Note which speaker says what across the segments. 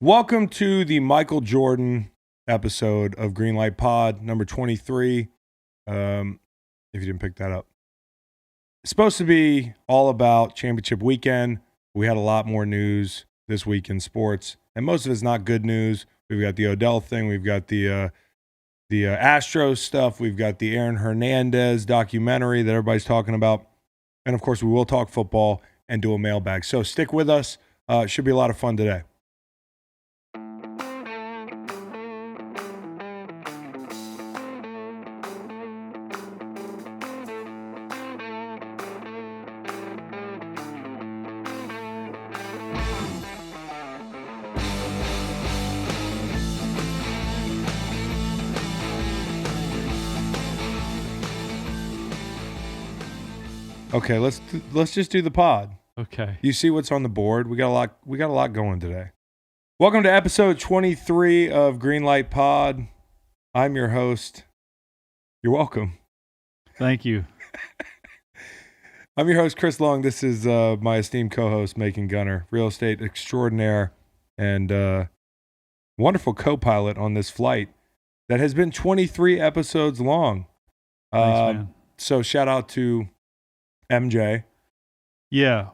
Speaker 1: Welcome to the Michael Jordan episode of Greenlight Pod, number 23, if you didn't pick that up. It's supposed to be all about championship weekend. We had a lot more news this week in sports, and most of it's not good news. We've got the Odell thing. We've got the Astros stuff. We've got the Aaron Hernandez documentary that everybody's talking about. And, of course, we will talk football and do a mailbag. So stick with us. It should be a lot of fun today. Okay, let's just do the pod.
Speaker 2: Okay.
Speaker 1: You see what's on the board? We got a lot going today. Welcome to episode 23 of Greenlight Pod. I'm your host. You're welcome.
Speaker 2: Thank you.
Speaker 1: I'm your host, Chris Long. This is my esteemed co-host, Macon Gunter, real estate extraordinaire and wonderful co-pilot on this flight that has been 23 episodes long.
Speaker 2: Thanks, man.
Speaker 1: So shout out to MJ.
Speaker 2: Yeah,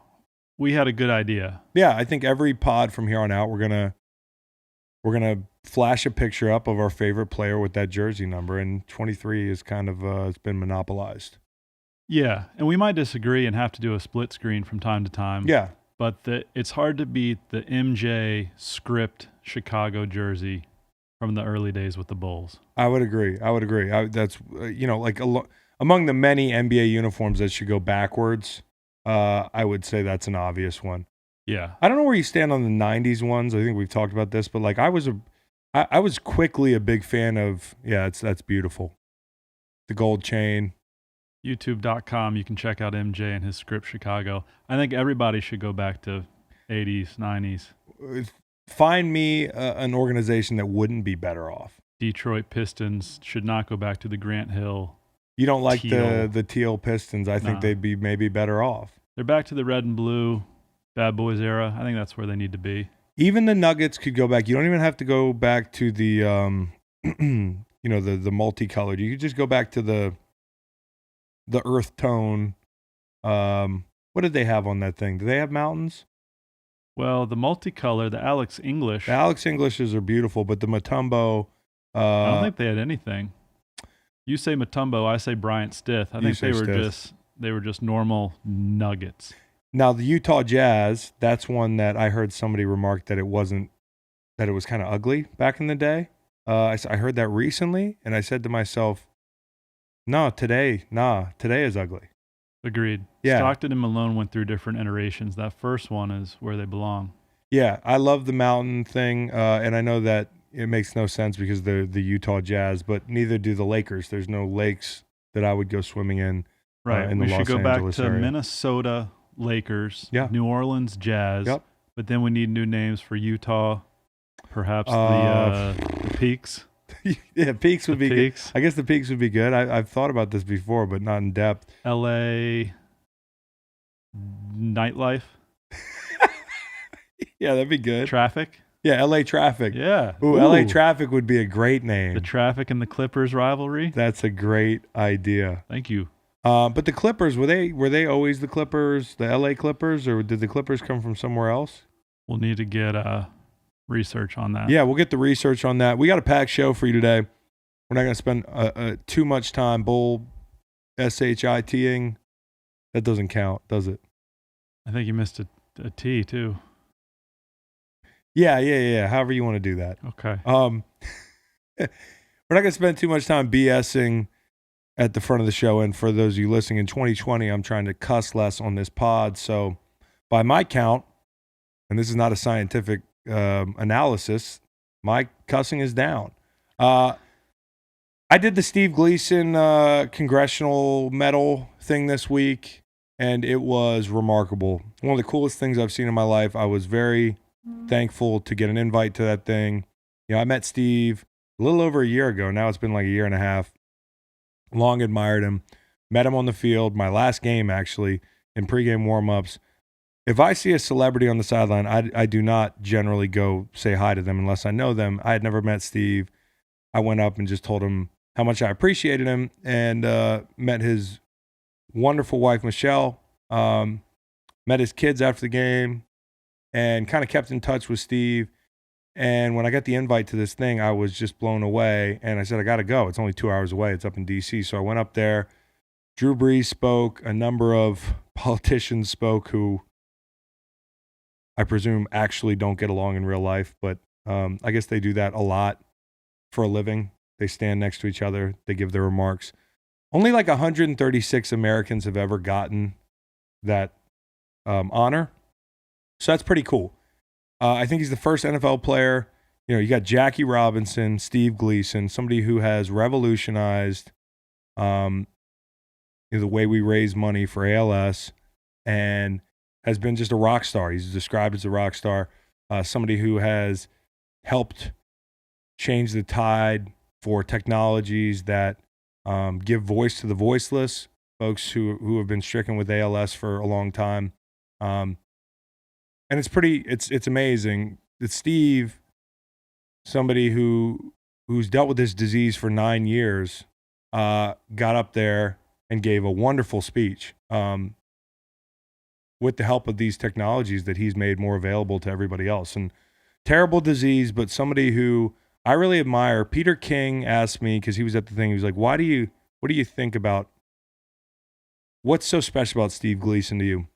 Speaker 2: we had a good idea.
Speaker 1: Yeah, I think every pod from here on out, we're gonna flash a picture up of our favorite player with that jersey number, and 23 is kind of it's been monopolized.
Speaker 2: Yeah, and we might disagree and have to do a split screen from time to time.
Speaker 1: Yeah,
Speaker 2: but it's hard to beat the MJ script Chicago jersey from the early days with the Bulls.
Speaker 1: I would agree. That's among the many NBA uniforms that should go backwards. I would say that's an obvious one.
Speaker 2: Yeah.
Speaker 1: I don't know where you stand on the 90s ones. I think we've talked about this, but like I was quickly a big fan of, that's beautiful. The gold chain.
Speaker 2: YouTube.com, you can check out MJ and his script Chicago. I think everybody should go back to 80s, 90s.
Speaker 1: Find me an organization that wouldn't be better off.
Speaker 2: Detroit Pistons should not go back to the Grant Hill.
Speaker 1: You don't like
Speaker 2: teal.
Speaker 1: the teal Pistons. I think they'd be maybe better off.
Speaker 2: They're back to the red and blue Bad Boys era. I think that's where they need to be.
Speaker 1: Even the Nuggets could go back. You don't even have to go back to the the multicolored. You could just go back to the earth tone. What did they have on that thing? Do they have mountains?
Speaker 2: Well, the multicolor, the Alex English.
Speaker 1: The Alex Englishes are beautiful, but the Mutombo.
Speaker 2: I don't think they had anything. You say Mutombo, I say Bryant Stith. I think they were just normal Nuggets.
Speaker 1: Now the Utah Jazz, that's one that I heard somebody remark that it was kind of ugly back in the day. I heard that recently, and I said to myself, today is ugly.
Speaker 2: Agreed.
Speaker 1: Yeah.
Speaker 2: Stockton and Malone went through different iterations. That first one is where they belong.
Speaker 1: Yeah, I love the mountain thing, and I know that it makes no sense because the Utah Jazz, but neither do the Lakers. There's no lakes that I would go swimming in.
Speaker 2: Right.
Speaker 1: In the
Speaker 2: we should
Speaker 1: Los
Speaker 2: go
Speaker 1: Angeles
Speaker 2: back to
Speaker 1: area.
Speaker 2: Minnesota Lakers,
Speaker 1: Yeah.
Speaker 2: New Orleans Jazz.
Speaker 1: Yep.
Speaker 2: But then we need new names for Utah. Perhaps the Peaks.
Speaker 1: Yeah, Peaks would be
Speaker 2: Peaks.
Speaker 1: good. I guess the Peaks would be good. I've thought about this before, but not in depth.
Speaker 2: LA Nightlife.
Speaker 1: Yeah, that'd be good.
Speaker 2: Traffic.
Speaker 1: Yeah, LA Traffic.
Speaker 2: Yeah.
Speaker 1: Ooh, LA Traffic would be a great name.
Speaker 2: The Traffic and the Clippers rivalry.
Speaker 1: That's a great idea.
Speaker 2: Thank you.
Speaker 1: But the Clippers, were they always the Clippers, the LA Clippers, or did the Clippers come from somewhere else?
Speaker 2: We'll need to get research on that.
Speaker 1: Yeah, we'll get the research on that. We got a packed show for you today. We're not going to spend too much time bull SHITing. That doesn't count, does it?
Speaker 2: I think you missed a T too.
Speaker 1: Yeah. However you want to do that.
Speaker 2: Okay.
Speaker 1: We're not going to spend too much time BSing at the front of the show. And for those of you listening in 2020, I'm trying to cuss less on this pod. So by my count, and this is not a scientific analysis, my cussing is down. I did the Steve Gleason congressional medal thing this week, and it was remarkable. One of the coolest things I've seen in my life. I was very thankful to get an invite to that thing. I met Steve a little over a year ago. Now it's been like a year and a half. Long admired him. Met him on the field, my last game actually, in pregame warmups. if I see a celebrity on the sideline, I do not generally go say hi to them unless I know them. I had never met Steve. I went up and just told him how much I appreciated him, and met his wonderful wife, Michelle, met his kids after the game, and kind of kept in touch with Steve. And when I got the invite to this thing, I was just blown away. And I said, I got to go. It's only 2 hours away. It's up in D.C. So I went up there. Drew Brees spoke. A number of politicians spoke who I presume actually don't get along in real life. But I guess they do that a lot for a living. They stand next to each other. They give their remarks. Only like 136 Americans have ever gotten that honor. So that's pretty cool. I think he's the first NFL player. You know, you got Jackie Robinson, Steve Gleason, somebody who has revolutionized the way we raise money for ALS and has been just a rock star. He's described as a rock star, somebody who has helped change the tide for technologies that give voice to the voiceless, folks who have been stricken with ALS for a long time. And it's amazing that Steve, somebody who's dealt with this disease for 9 years, got up there and gave a wonderful speech with the help of these technologies that he's made more available to everybody else. And terrible disease, but somebody who I really admire. Peter King asked me, because he was at the thing, he was like, what do you think about, what's so special about Steve Gleason to you?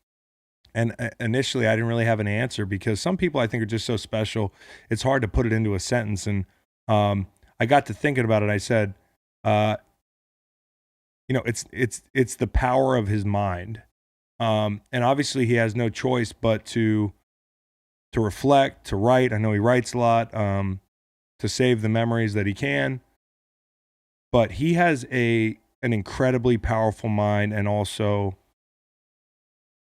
Speaker 1: And initially, I didn't really have an answer because some people I think are just so special. It's hard to put it into a sentence. And I got to thinking about it. I said, it's the power of his mind. And obviously, he has no choice but to reflect, to write. I know he writes a lot, to save the memories that he can. But he has an incredibly powerful mind, and also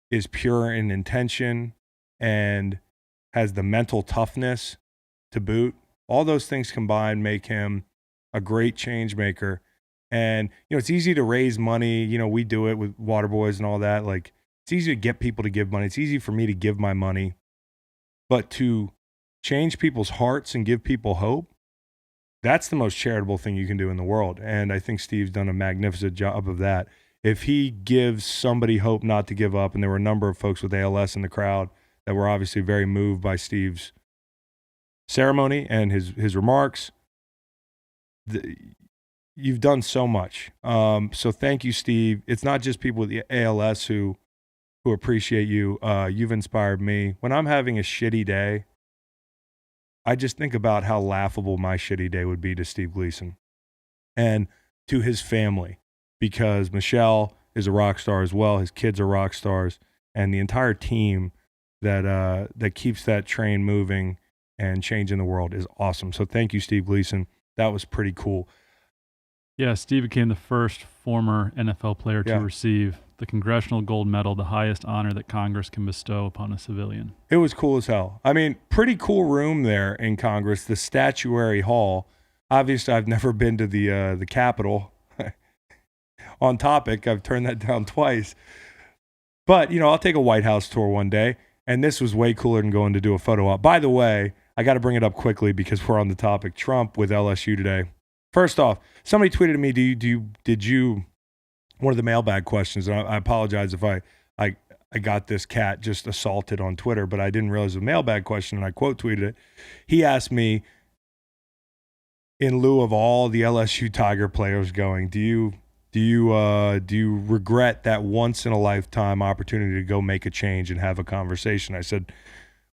Speaker 1: is pure in intention and has the mental toughness to boot. All those things combined make him a great change maker. And, it's easy to raise money. We do it with Waterboys and all that. Like, it's easy to get people to give money. It's easy for me to give my money. But to change people's hearts and give people hope, that's the most charitable thing you can do in the world. And I think Steve's done a magnificent job of that. If he gives somebody hope not to give up, and there were a number of folks with ALS in the crowd that were obviously very moved by Steve's ceremony and his remarks, you've done so much. So thank you, Steve. It's not just people with ALS who appreciate you. You've inspired me. When I'm having a shitty day, I just think about how laughable my shitty day would be to Steve Gleason and to his family. Because Michelle is a rock star as well. His kids are rock stars, and the entire team that keeps that train moving and changing the world is awesome. So thank you, Steve Gleason. That was pretty cool.
Speaker 2: Yeah, Steve became the first former NFL player to receive the Congressional Gold Medal, the highest honor that Congress can bestow upon a civilian.
Speaker 1: It was cool as hell. I mean, pretty cool room there in Congress, the Statuary Hall. Obviously, I've never been to the Capitol. On topic, I've turned that down twice. But, I'll take a White House tour one day, and this was way cooler than going to do a photo op. By the way, I got to bring it up quickly because we're on the topic. Trump with LSU today. First off, somebody tweeted at me, did you, one of the mailbag questions, and I apologize if I got this cat just assaulted on Twitter, but I didn't realize it was a mailbag question, and I quote tweeted it. He asked me, in lieu of all the LSU Tiger players going, do you regret that once in a lifetime opportunity to go make a change and have a conversation? I said,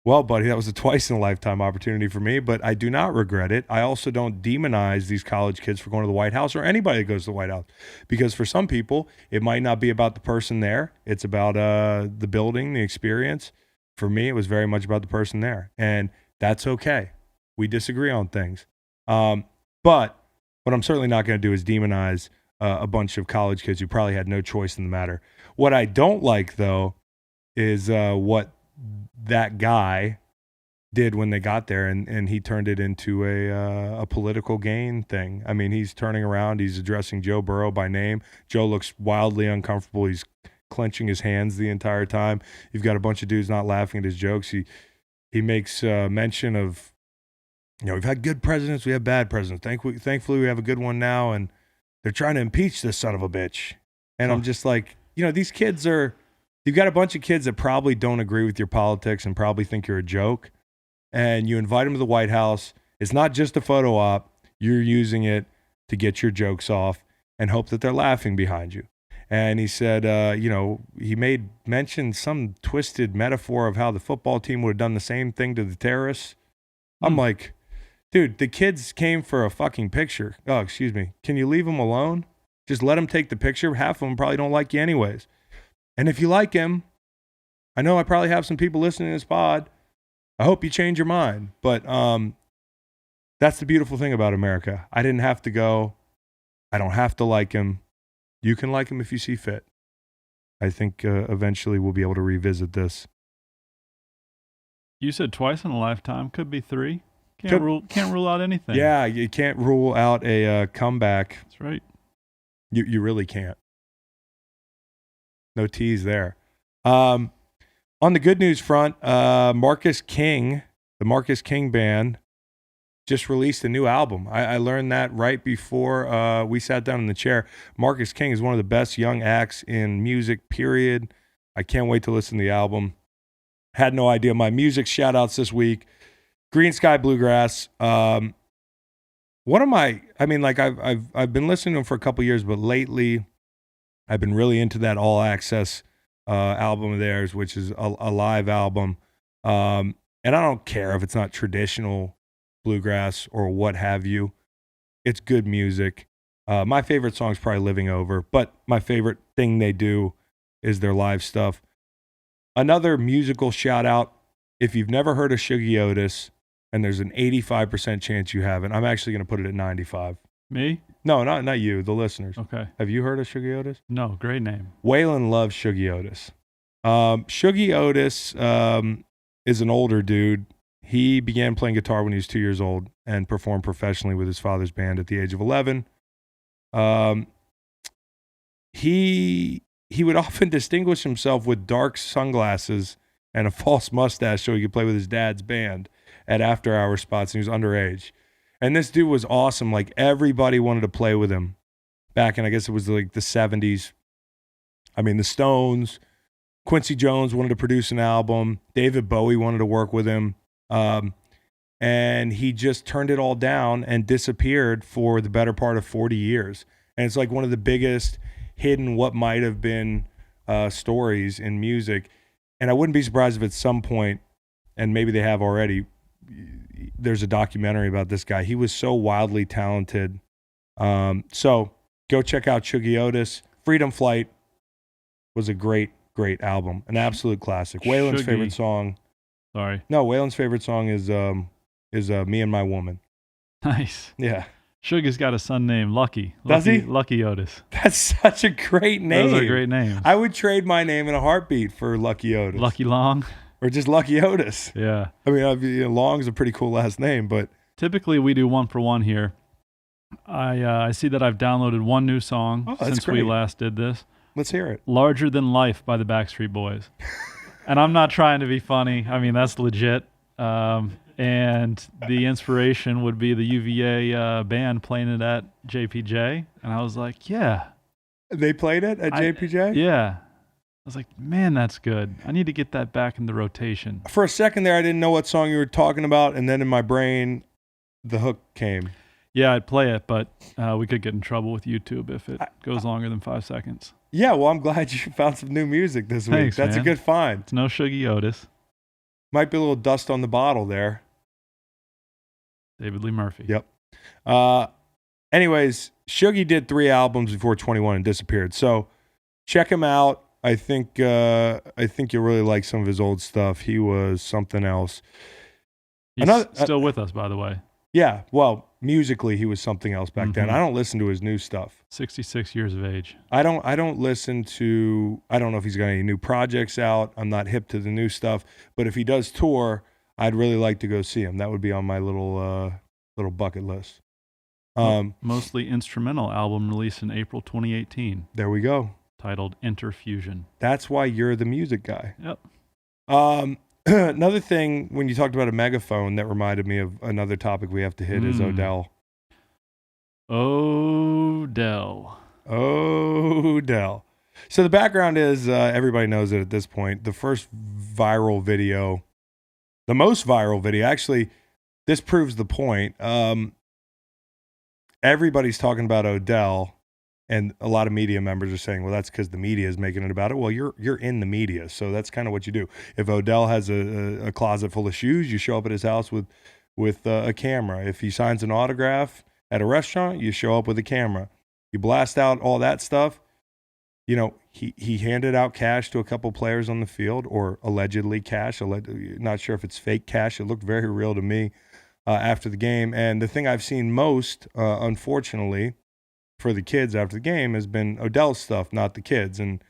Speaker 1: well, buddy, that was a twice in a lifetime opportunity for me, but I do not regret it. I also don't demonize these college kids for going to the White House or anybody that goes to the White House, because for some people, it might not be about the person there. It's about the building, the experience. For me, it was very much about the person there, and that's okay. We disagree on things. But what I'm certainly not going to do is demonize a bunch of college kids who probably had no choice in the matter. What I don't like, though, is what that guy did when they got there, and he turned it into a political gain thing. I mean, he's turning around. He's addressing Joe Burrow by name. Joe looks wildly uncomfortable. He's clenching his hands the entire time. You've got a bunch of dudes not laughing at his jokes. He makes mention of, we've had good presidents, we have bad presidents. Thankfully, we have a good one now, and they're trying to impeach this son of a bitch. And I'm just like, these kids you've got a bunch of kids that probably don't agree with your politics and probably think you're a joke. And you invite them to the White House. It's not just a photo op. You're using it to get your jokes off and hope that they're laughing behind you. And he said, he made mention some twisted metaphor of how the football team would have done the same thing to the terrorists. I'm like, dude, the kids came for a fucking picture. Oh, excuse me. Can you leave them alone? Just let them take the picture. Half of them probably don't like you anyways. And if you like him, I know I probably have some people listening to this pod. I hope you change your mind. But that's the beautiful thing about America. I didn't have to go. I don't have to like him. You can like him if you see fit. I think eventually we'll be able to revisit this.
Speaker 2: You said twice in a lifetime. Could be 3. Can't rule out anything.
Speaker 1: Yeah, you can't rule out a comeback.
Speaker 2: That's right.
Speaker 1: You really can't. No tease there. On the good news front, Marcus King, the Marcus King Band, just released a new album. I learned that right before we sat down in the chair. Marcus King is one of the best young acts in music, period. I can't wait to listen to the album. Had no idea. My music shout-outs this week. Green Sky Bluegrass. I've been listening to him for a couple years, but lately I've been really into that All Access album of theirs, which is a live album. And I don't care if it's not traditional bluegrass or what have you. It's good music. My favorite song is probably Living Over, but my favorite thing they do is their live stuff. Another musical shout out, if you've never heard of Shuggie Otis, and there's an 85% chance you haven't, I'm actually going to put it at 95.
Speaker 2: Me?
Speaker 1: No, not you, the listeners.
Speaker 2: Okay.
Speaker 1: Have you heard of Shuggie Otis?
Speaker 2: No, great name.
Speaker 1: Waylon loves Shuggie Otis. Shuggie Otis is an older dude. He began playing guitar when he was 2 years old and performed professionally with his father's band at the age of 11. He would often distinguish himself with dark sunglasses and a false mustache so he could play with his dad's band at after-hour spots, and he was underage. And this dude was awesome. Like, everybody wanted to play with him back in, I guess it was like the 70s. I mean, the Stones, Quincy Jones wanted to produce an album. David Bowie wanted to work with him. And he just turned it all down and disappeared for the better part of 40 years. And it's like one of the biggest hidden what might have been stories in music. And I wouldn't be surprised if at some point, and maybe they have already, there's a documentary about this guy. He was so wildly talented. So go check out Shuggie Otis. Freedom Flight was a great album, an absolute classic. Waylon's favorite song.
Speaker 2: Sorry.
Speaker 1: No, Waylon's favorite song is Me and My Woman.
Speaker 2: Nice.
Speaker 1: Yeah.
Speaker 2: Sugar's got a son named Lucky.
Speaker 1: Does he?
Speaker 2: Lucky Otis.
Speaker 1: That's such a great name.
Speaker 2: Those are great names.
Speaker 1: I would trade my name in a heartbeat for Lucky Otis.
Speaker 2: Lucky Long.
Speaker 1: Or just Lucky Otis.
Speaker 2: Yeah.
Speaker 1: I mean, Long's a pretty cool last name, but
Speaker 2: typically we do 1 for 1 here. I see that I've downloaded one new song since we last did this.
Speaker 1: Let's hear it.
Speaker 2: Larger Than Life by the Backstreet Boys. And I'm not trying to be funny. I mean, that's legit. And the inspiration would be the UVA band playing it at JPJ. And I was like, yeah.
Speaker 1: They played it at JPJ?
Speaker 2: Yeah. I was like, man, that's good. I need to get that back in the rotation.
Speaker 1: For a second there, I didn't know what song you were talking about. And then in my brain, the hook came.
Speaker 2: Yeah, I'd play it, but we could get in trouble with YouTube if it goes longer than 5 seconds.
Speaker 1: Yeah, well, I'm glad you found some new music this week.
Speaker 2: Thanks,
Speaker 1: That's
Speaker 2: man.
Speaker 1: a good find.
Speaker 2: It's no Shuggie Otis.
Speaker 1: Might be a little dust on the bottle there.
Speaker 2: David Lee Murphy.
Speaker 1: Yep. Anyways, Shuggie did 3 albums before 21 and disappeared. So check him out. I think you'll really like some of his old stuff. He was something else.
Speaker 2: He's still with us, by the way.
Speaker 1: Yeah, well, musically he was something else back then. I don't listen to his new stuff.
Speaker 2: 66 years of age.
Speaker 1: I don't listen to. I don't know if he's got any new projects out. I'm not hip to the new stuff. But if he does tour, I'd really like to go see him. That would be on my little bucket list.
Speaker 2: Mostly instrumental album released in April 2018.
Speaker 1: There we go.
Speaker 2: titled Interfusion.
Speaker 1: That's why you're the music guy.
Speaker 2: Yep.
Speaker 1: Another thing, when you talked about a megaphone, that reminded me of another topic we have to hit is Odell.
Speaker 2: Odell.
Speaker 1: So the background is, everybody knows it at this point, the most viral video, actually, this proves the point. Everybody's talking about Odell, and a lot of media members are saying, well, that's because the media is making it about it. Well, you're in the media, so that's kind of what you do. If Odell has a closet full of shoes, you show up at his house with a camera. If he signs an autograph at a restaurant, you show up with a camera. You blast out all that stuff. You know, he handed out cash to a couple players on the field, or allegedly cash. Not sure if it's fake cash. It looked very real to me after the game. And the thing I've seen most, unfortunately, for the kids after the game has been Odell's stuff, not the kids. And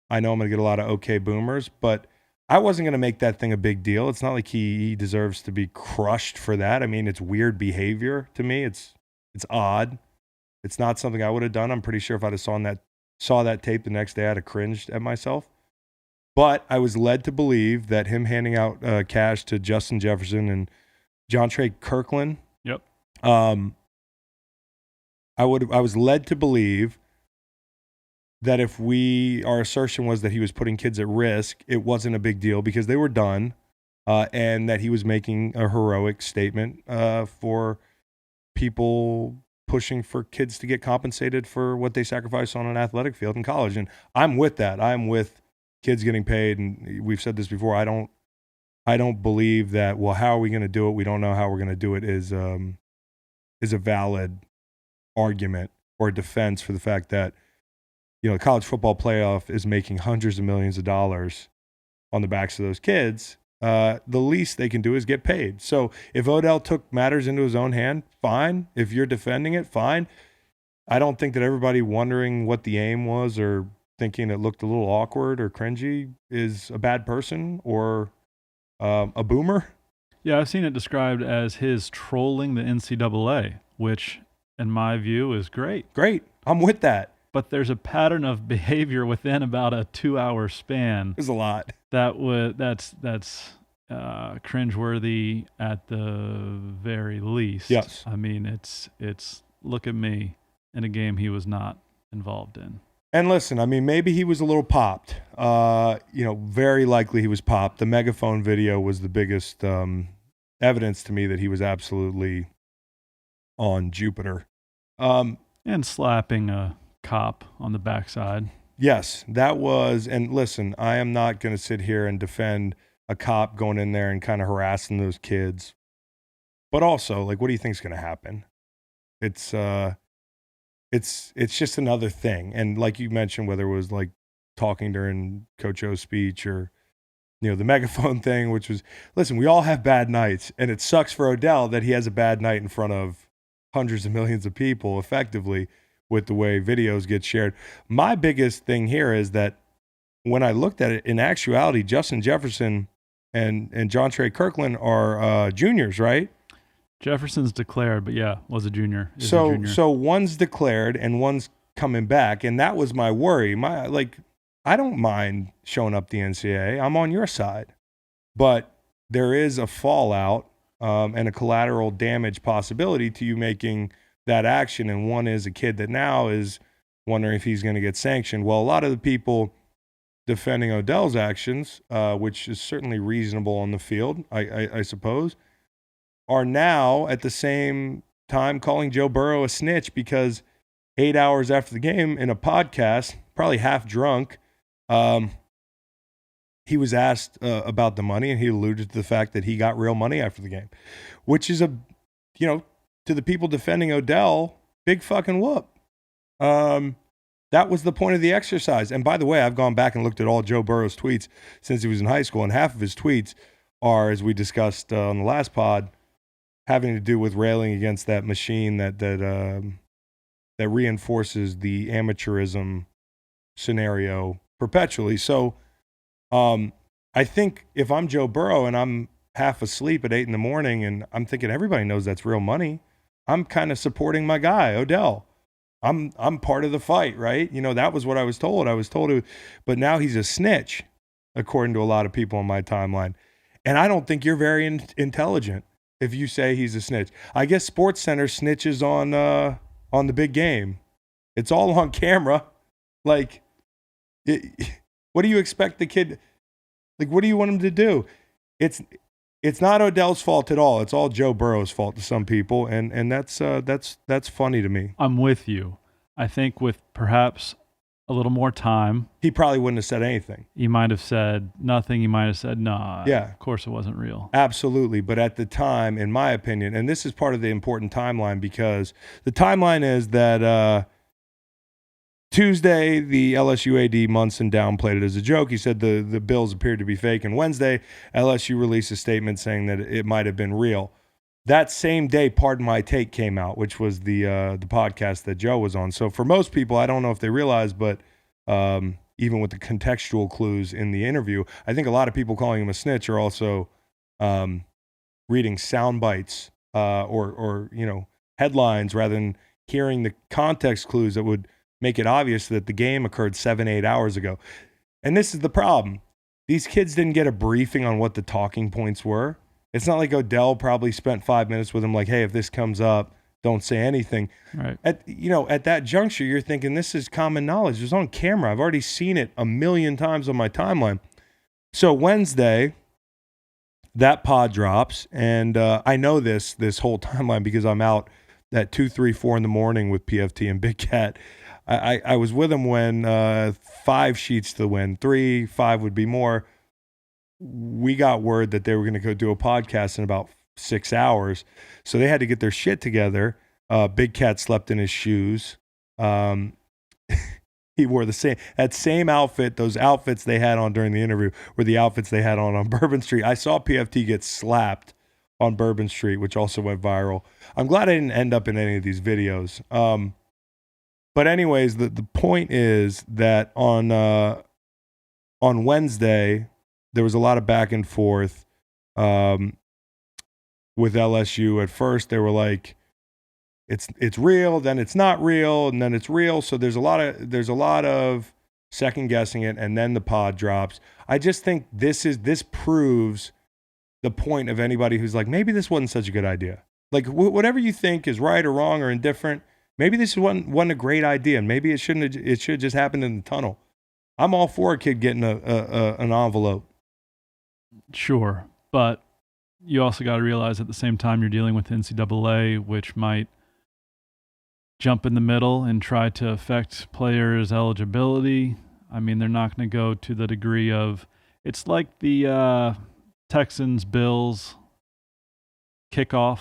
Speaker 1: I know I'm going to get a lot of okay boomers, but I wasn't going to make that thing a big deal. It's not like he deserves to be crushed for that. I mean, it's weird behavior to me. It's odd. It's not something I would have done. I'm pretty sure if I'd have saw that tape the next day, I'd have cringed at myself. But I was led to believe that him handing out cash to Justin Jefferson and Jontre Kirkland.
Speaker 2: Yep.
Speaker 1: I was led to believe that if our assertion was that he was putting kids at risk, it wasn't a big deal because they were done, and that he was making a heroic statement for people pushing for kids to get compensated for what they sacrifice on an athletic field in college. And I'm with that. I'm with kids getting paid. And we've said this before. I don't believe that, well, how are we going to do it? We don't know how we're going to do it is a valid argument or defense for the fact that, you know, the college football playoff is making hundreds of millions of dollars on the backs of those kids. The least they can do is get paid. So if Odell took matters into his own hand, fine. If you're defending it, fine. I don't think that everybody wondering what the aim was or thinking it looked a little awkward or cringy is a bad person or a boomer.
Speaker 2: Yeah, I've seen it described as his trolling the NCAA, which in my view is great.
Speaker 1: Great. I'm with that.
Speaker 2: But there's a pattern of behavior within about a 2-hour span.
Speaker 1: There's a lot.
Speaker 2: That's cringeworthy at the very least.
Speaker 1: Yes.
Speaker 2: I mean, it's look at me in a game he was not involved in.
Speaker 1: And listen, I mean, maybe he was a little popped. Very likely he was popped. The megaphone video was the biggest evidence to me that he was absolutely on Jupiter.
Speaker 2: And slapping a cop on the backside.
Speaker 1: Yes, that was. And listen, I am not going to sit here and defend a cop going in there and kind of harassing those kids. But also, like, what do you think is going to happen? It's just another thing. And like you mentioned, whether it was like talking during Coach O's speech or, you know, the megaphone thing, which was, listen, we all have bad nights, and it sucks for Odell that he has a bad night in front of hundreds of millions of people effectively with the way videos get shared. My biggest thing here is that when I looked at it, in actuality, Justin Jefferson and Jontre Kirkland are juniors, right?
Speaker 2: Jefferson's declared, but yeah, was a junior.
Speaker 1: So one's declared and one's coming back, and that was my worry. I don't mind showing up the NCAA. I'm on your side. But there is a fallout and a collateral damage possibility to you making that action, and one is a kid that now is wondering if he's going to get sanctioned. Well, a lot of the people defending Odell's actions, which is certainly reasonable on the field, I suppose, are now at the same time calling Joe Burrow a snitch because 8 hours after the game in a podcast, probably half drunk, he was asked about the money, and he alluded to the fact that he got real money after the game, which is to the people defending Odell, big fucking whoop. That was the point of the exercise. And by the way, I've gone back and looked at all Joe Burrow's tweets since he was in high school, and half of his tweets are, as we discussed on the last pod, having to do with railing against that machine that reinforces the amateurism scenario perpetually. So I think if I'm Joe Burrow and I'm half asleep at 8 a.m. and I'm thinking everybody knows that's real money, I'm kind of supporting my guy, Odell. I'm part of the fight, right? That was what I was told. But now he's a snitch, according to a lot of people on my timeline. And I don't think you're very intelligent if you say he's a snitch. I guess SportsCenter snitches on the big game. It's all on camera. Like, what do you expect the kid? Like, what do you want him to do? It's not Odell's fault at all. It's all Joe Burrow's fault to some people, and that's funny to me.
Speaker 2: I'm with you. I think with perhaps a little more time,
Speaker 1: he probably wouldn't have said anything.
Speaker 2: He might have said nothing. He might have said, "Nah,
Speaker 1: yeah,
Speaker 2: of course it wasn't real."
Speaker 1: Absolutely, but at the time, in my opinion, and this is part of the important timeline, because the timeline is that Tuesday, the LSU AD Munson downplayed it as a joke. He said the bills appeared to be fake. And Wednesday, LSU released a statement saying that it might have been real. That same day, Pardon My Take came out, which was the podcast that Joe was on. So for most people, I don't know if they realize, but even with the contextual clues in the interview, I think a lot of people calling him a snitch are also reading sound bites or headlines rather than hearing the context clues that would make it obvious that the game occurred 7-8 hours ago. And this is the problem. These kids didn't get a briefing on what the talking points were. It's not like Odell probably spent 5 minutes with him like, hey, if this comes up, don't say anything.
Speaker 2: Right.
Speaker 1: At that juncture, you're thinking this is common knowledge. It was on camera. I've already seen it a million times on my timeline. So Wednesday, that pod drops, and I know this whole timeline because I'm out at 2, 3, 4 in the morning with PFT and Big Cat. I was with him when 5 sheets to the win, 3, 5 would be more. We got word that they were going to go do a podcast in about 6 hours. So they had to get their shit together. Big Cat slept in his shoes. He wore that same outfit. Those outfits they had on during the interview were the outfits they had on Bourbon Street. I saw PFT get slapped on Bourbon Street, which also went viral. I'm glad I didn't end up in any of these videos. But anyways, the point is that on Wednesday, there was a lot of back and forth with LSU. At first, they were like, "It's real," then it's not real, and then it's real. So there's a lot of second guessing it, and then the pod drops. I just think this proves the point of anybody who's like, maybe this wasn't such a good idea. Like whatever you think is right or wrong or indifferent. Maybe this wasn't a great idea, and maybe it should have just happened in the tunnel. I'm all for a kid getting an envelope.
Speaker 2: Sure, but you also got to realize at the same time you're dealing with NCAA, which might jump in the middle and try to affect players' eligibility. I mean, they're not going to go to the degree of – it's like the Texans-Bills kickoff.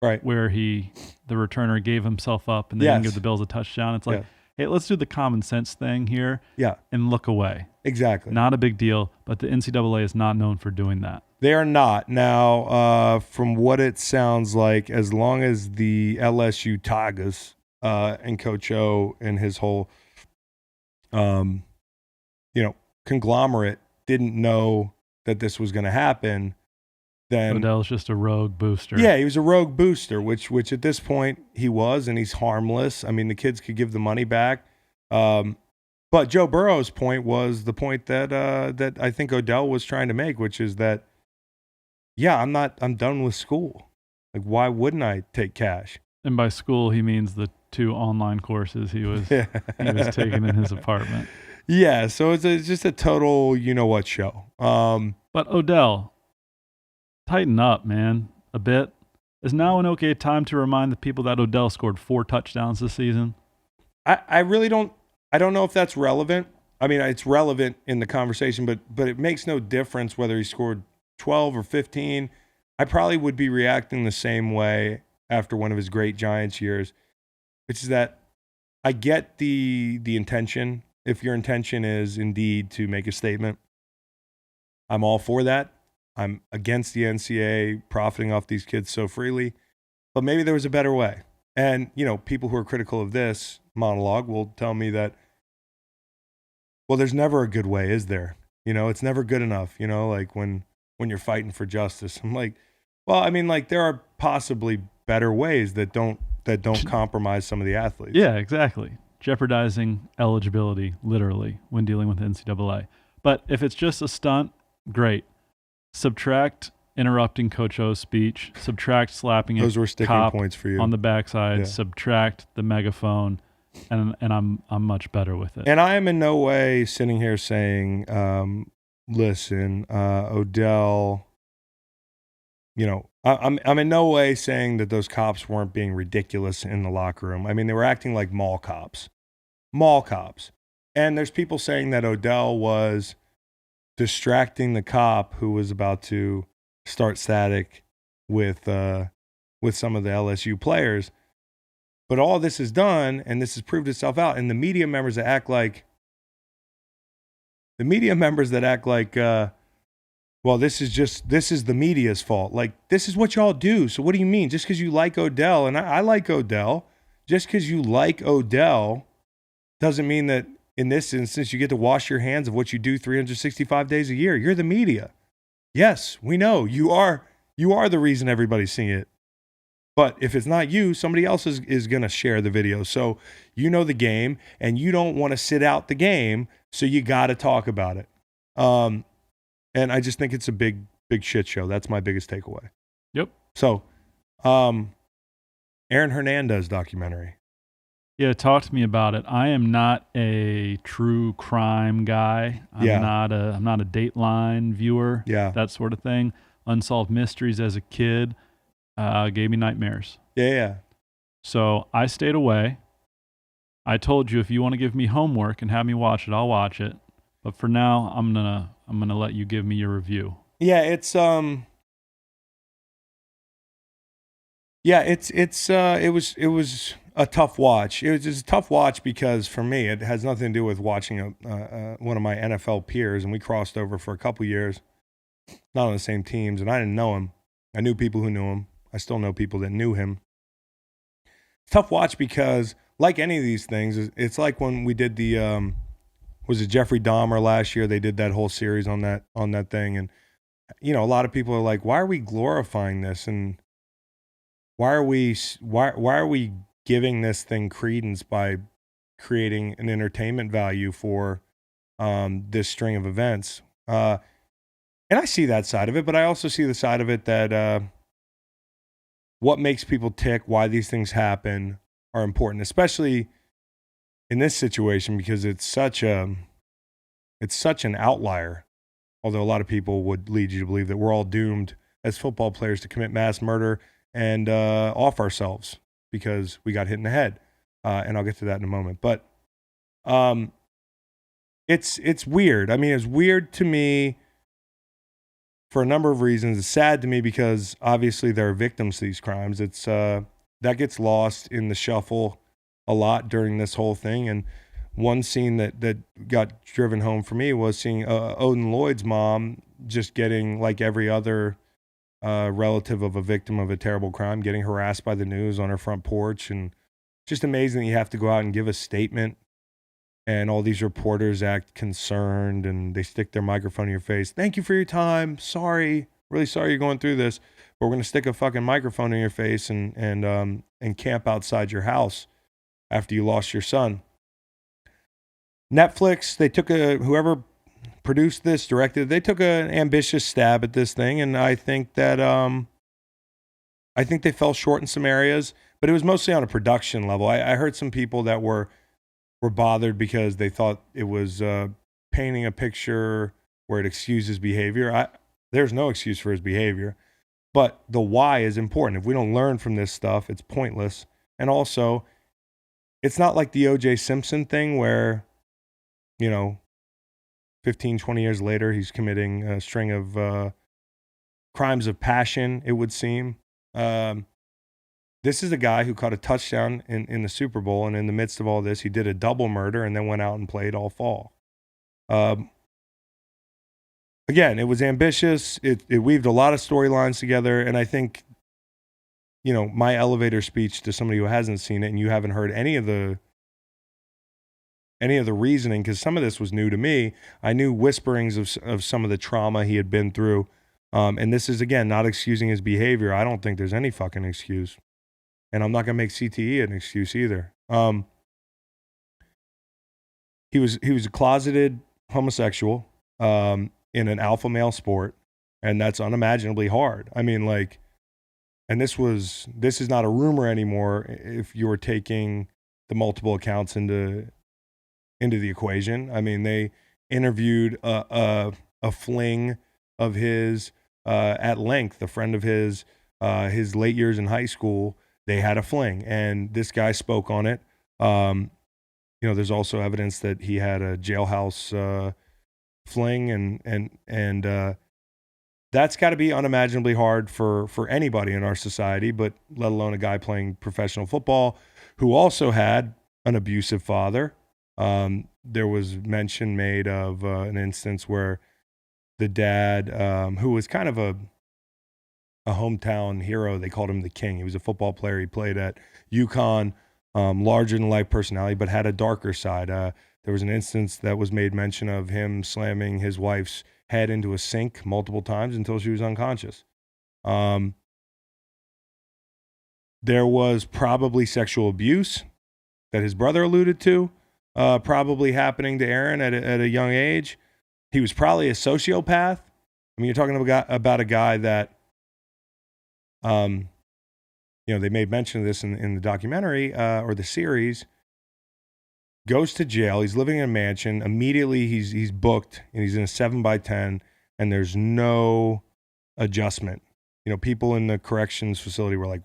Speaker 1: Right.
Speaker 2: Where the returner gave himself up and they didn't give the Bills a touchdown. It's like, hey, let's do the common sense thing here and look away.
Speaker 1: Exactly.
Speaker 2: Not a big deal, but the NCAA is not known for doing that.
Speaker 1: They are not. Now, from what it sounds like, as long as the LSU Tigers and Coach O and his whole, conglomerate didn't know that this was going to happen, then
Speaker 2: Odell's just a rogue booster.
Speaker 1: Yeah, he was a rogue booster, which at this point he was, and he's harmless. I mean, the kids could give the money back. But Joe Burrow's point was the point that I think Odell was trying to make, which is that, I'm done with school. Like, why wouldn't I take cash?
Speaker 2: And by school, he means the 2 online courses he was taking in his apartment.
Speaker 1: Yeah, so it's just a total you-know-what show.
Speaker 2: But Odell, tighten up, man, a bit. Is now an okay time to remind the people that Odell scored 4 touchdowns this season?
Speaker 1: I really don't. I don't know if that's relevant. I mean, it's relevant in the conversation, but it makes no difference whether he scored 12 or 15. I probably would be reacting the same way after one of his great Giants years, which is that I get the intention. If your intention is indeed to make a statement, I'm all for that. I'm against the NCAA profiting off these kids so freely, but maybe there was a better way. And, people who are critical of this monologue will tell me that, well, there's never a good way, is there? It's never good enough, like when you're fighting for justice. I'm like, well, I mean, like there are possibly better ways that don't don't compromise some of the athletes.
Speaker 2: Yeah, exactly. Jeopardizing eligibility, literally, when dealing with NCAA. But if it's just a stunt, great. Subtract interrupting Coach O's speech. Subtract slapping
Speaker 1: Those were sticking
Speaker 2: cop
Speaker 1: points for you.
Speaker 2: on the backside.
Speaker 1: Yeah.
Speaker 2: Subtract the megaphone, and I'm much better with it.
Speaker 1: And I am in no way sitting here saying, listen, Odell. You know, I'm in no way saying that those cops weren't being ridiculous in the locker room. I mean, they were acting like mall cops. And there's people saying that Odell was distracting the cop who was about to start static with some of the LSU players. But all this is done, and this has proved itself out. And the media members that act like, well, this is the media's fault. Like, this is what y'all do. So what do you mean? Just because you like Odell, and I like Odell, just because you like Odell doesn't mean that in this instance you get to wash your hands of what you do 365 days a year. You're the media. Yes, we know. You are the reason everybody's seeing it. But if it's not you, somebody else is going to share the video. So you know the game, and you don't want to sit out the game, so you got to talk about it. And I just think it's a big shit show. That's my biggest takeaway.
Speaker 2: Yep.
Speaker 1: So, Aaron Hernandez documentary.
Speaker 2: Yeah, talk to me about it. I am not a true crime guy. I'm not a Dateline viewer.
Speaker 1: Yeah.
Speaker 2: That sort of thing. Unsolved Mysteries as a kid gave me nightmares.
Speaker 1: Yeah.
Speaker 2: So I stayed away. I told you if you want to give me homework and have me watch it, I'll watch it. But for now, I'm gonna let you give me your review.
Speaker 1: Yeah, it was a tough watch. It was just a tough watch because for me, it has nothing to do with watching one of my NFL peers, and we crossed over for a couple years, not on the same teams, and I didn't know him. I knew people who knew him. I still know people that knew him. Tough watch because, like any of these things, it's like when we did the was it Jeffrey Dahmer last year? They did that whole series on that thing, and you know, a lot of people are like, "Why are we glorifying this?" And why are we giving this thing credence by creating an entertainment value for this string of events? And I see that side of it, but I also see the side of it that what makes people tick, why these things happen, are important, especially in this situation because it's such an outlier. Although a lot of people would lead you to believe that we're all doomed as football players to commit mass murder and off ourselves because we got hit in the head. And I'll get to that in a moment. But it's weird. I mean, it's weird to me for a number of reasons. It's sad to me because obviously there are victims to these crimes. It's that gets lost in the shuffle a lot during this whole thing. And one scene that got driven home for me was seeing Odin Lloyd's mom just getting, like every other relative of a victim of a terrible crime, getting harassed by the news on her front porch. And just amazing that you have to go out and give a statement and all these reporters act concerned and they stick their microphone in your face. Thank you for your time. Sorry. Really sorry you're going through this. But we're going to stick a fucking microphone in your face and camp outside your house after you lost your son. Netflix, they took whoever produced this, directed, they took an ambitious stab at this thing, and I think that they fell short in some areas, but it was mostly on a production level. I heard some people that were bothered because they thought it was painting a picture where it excuses behavior. There's no excuse for his behavior, but the why is important. If we don't learn from this stuff, it's pointless. And also, it's not like the O.J. Simpson thing where, 15, 20 years later, he's committing a string of crimes of passion, it would seem. This is a guy who caught a touchdown in the Super Bowl, and in the midst of all this, he did a double murder and then went out and played all fall. Again, it was ambitious. It weaved a lot of storylines together, and I think, my elevator speech to somebody who hasn't seen it and you haven't heard any of the reasoning, because some of this was new to me. I knew whisperings of some of the trauma he had been through, and this is, again, not excusing his behavior. I don't think there's any fucking excuse. and I'm not going to make CTE an excuse either. He was a closeted homosexual in an alpha male sport, and that's unimaginably hard. I mean, like, and this is not a rumor anymore if you were taking the multiple accounts into the equation. I mean, they interviewed a fling of his at length, a friend of his late years in high school. They had a fling, and this guy spoke on it. There's also evidence that he had a jailhouse fling, and that's got to be unimaginably hard for anybody in our society, but let alone a guy playing professional football who also had an abusive father. There was mention made of an instance where the dad, who was kind of a hometown hero, they called him the King. He was a football player. He played at UConn, larger than life personality, but had a darker side. There was an instance that was made mention of him slamming his wife's head into a sink multiple times until she was unconscious. There was probably sexual abuse that his brother alluded to, probably happening to Aaron at a young age. He was probably a sociopath. I mean, you're talking about a guy that, they made mention of this in the documentary or the series. Goes to jail. He's living in a mansion. Immediately, he's booked, and he's in a 7x10, and there's no adjustment. People in the corrections facility were like,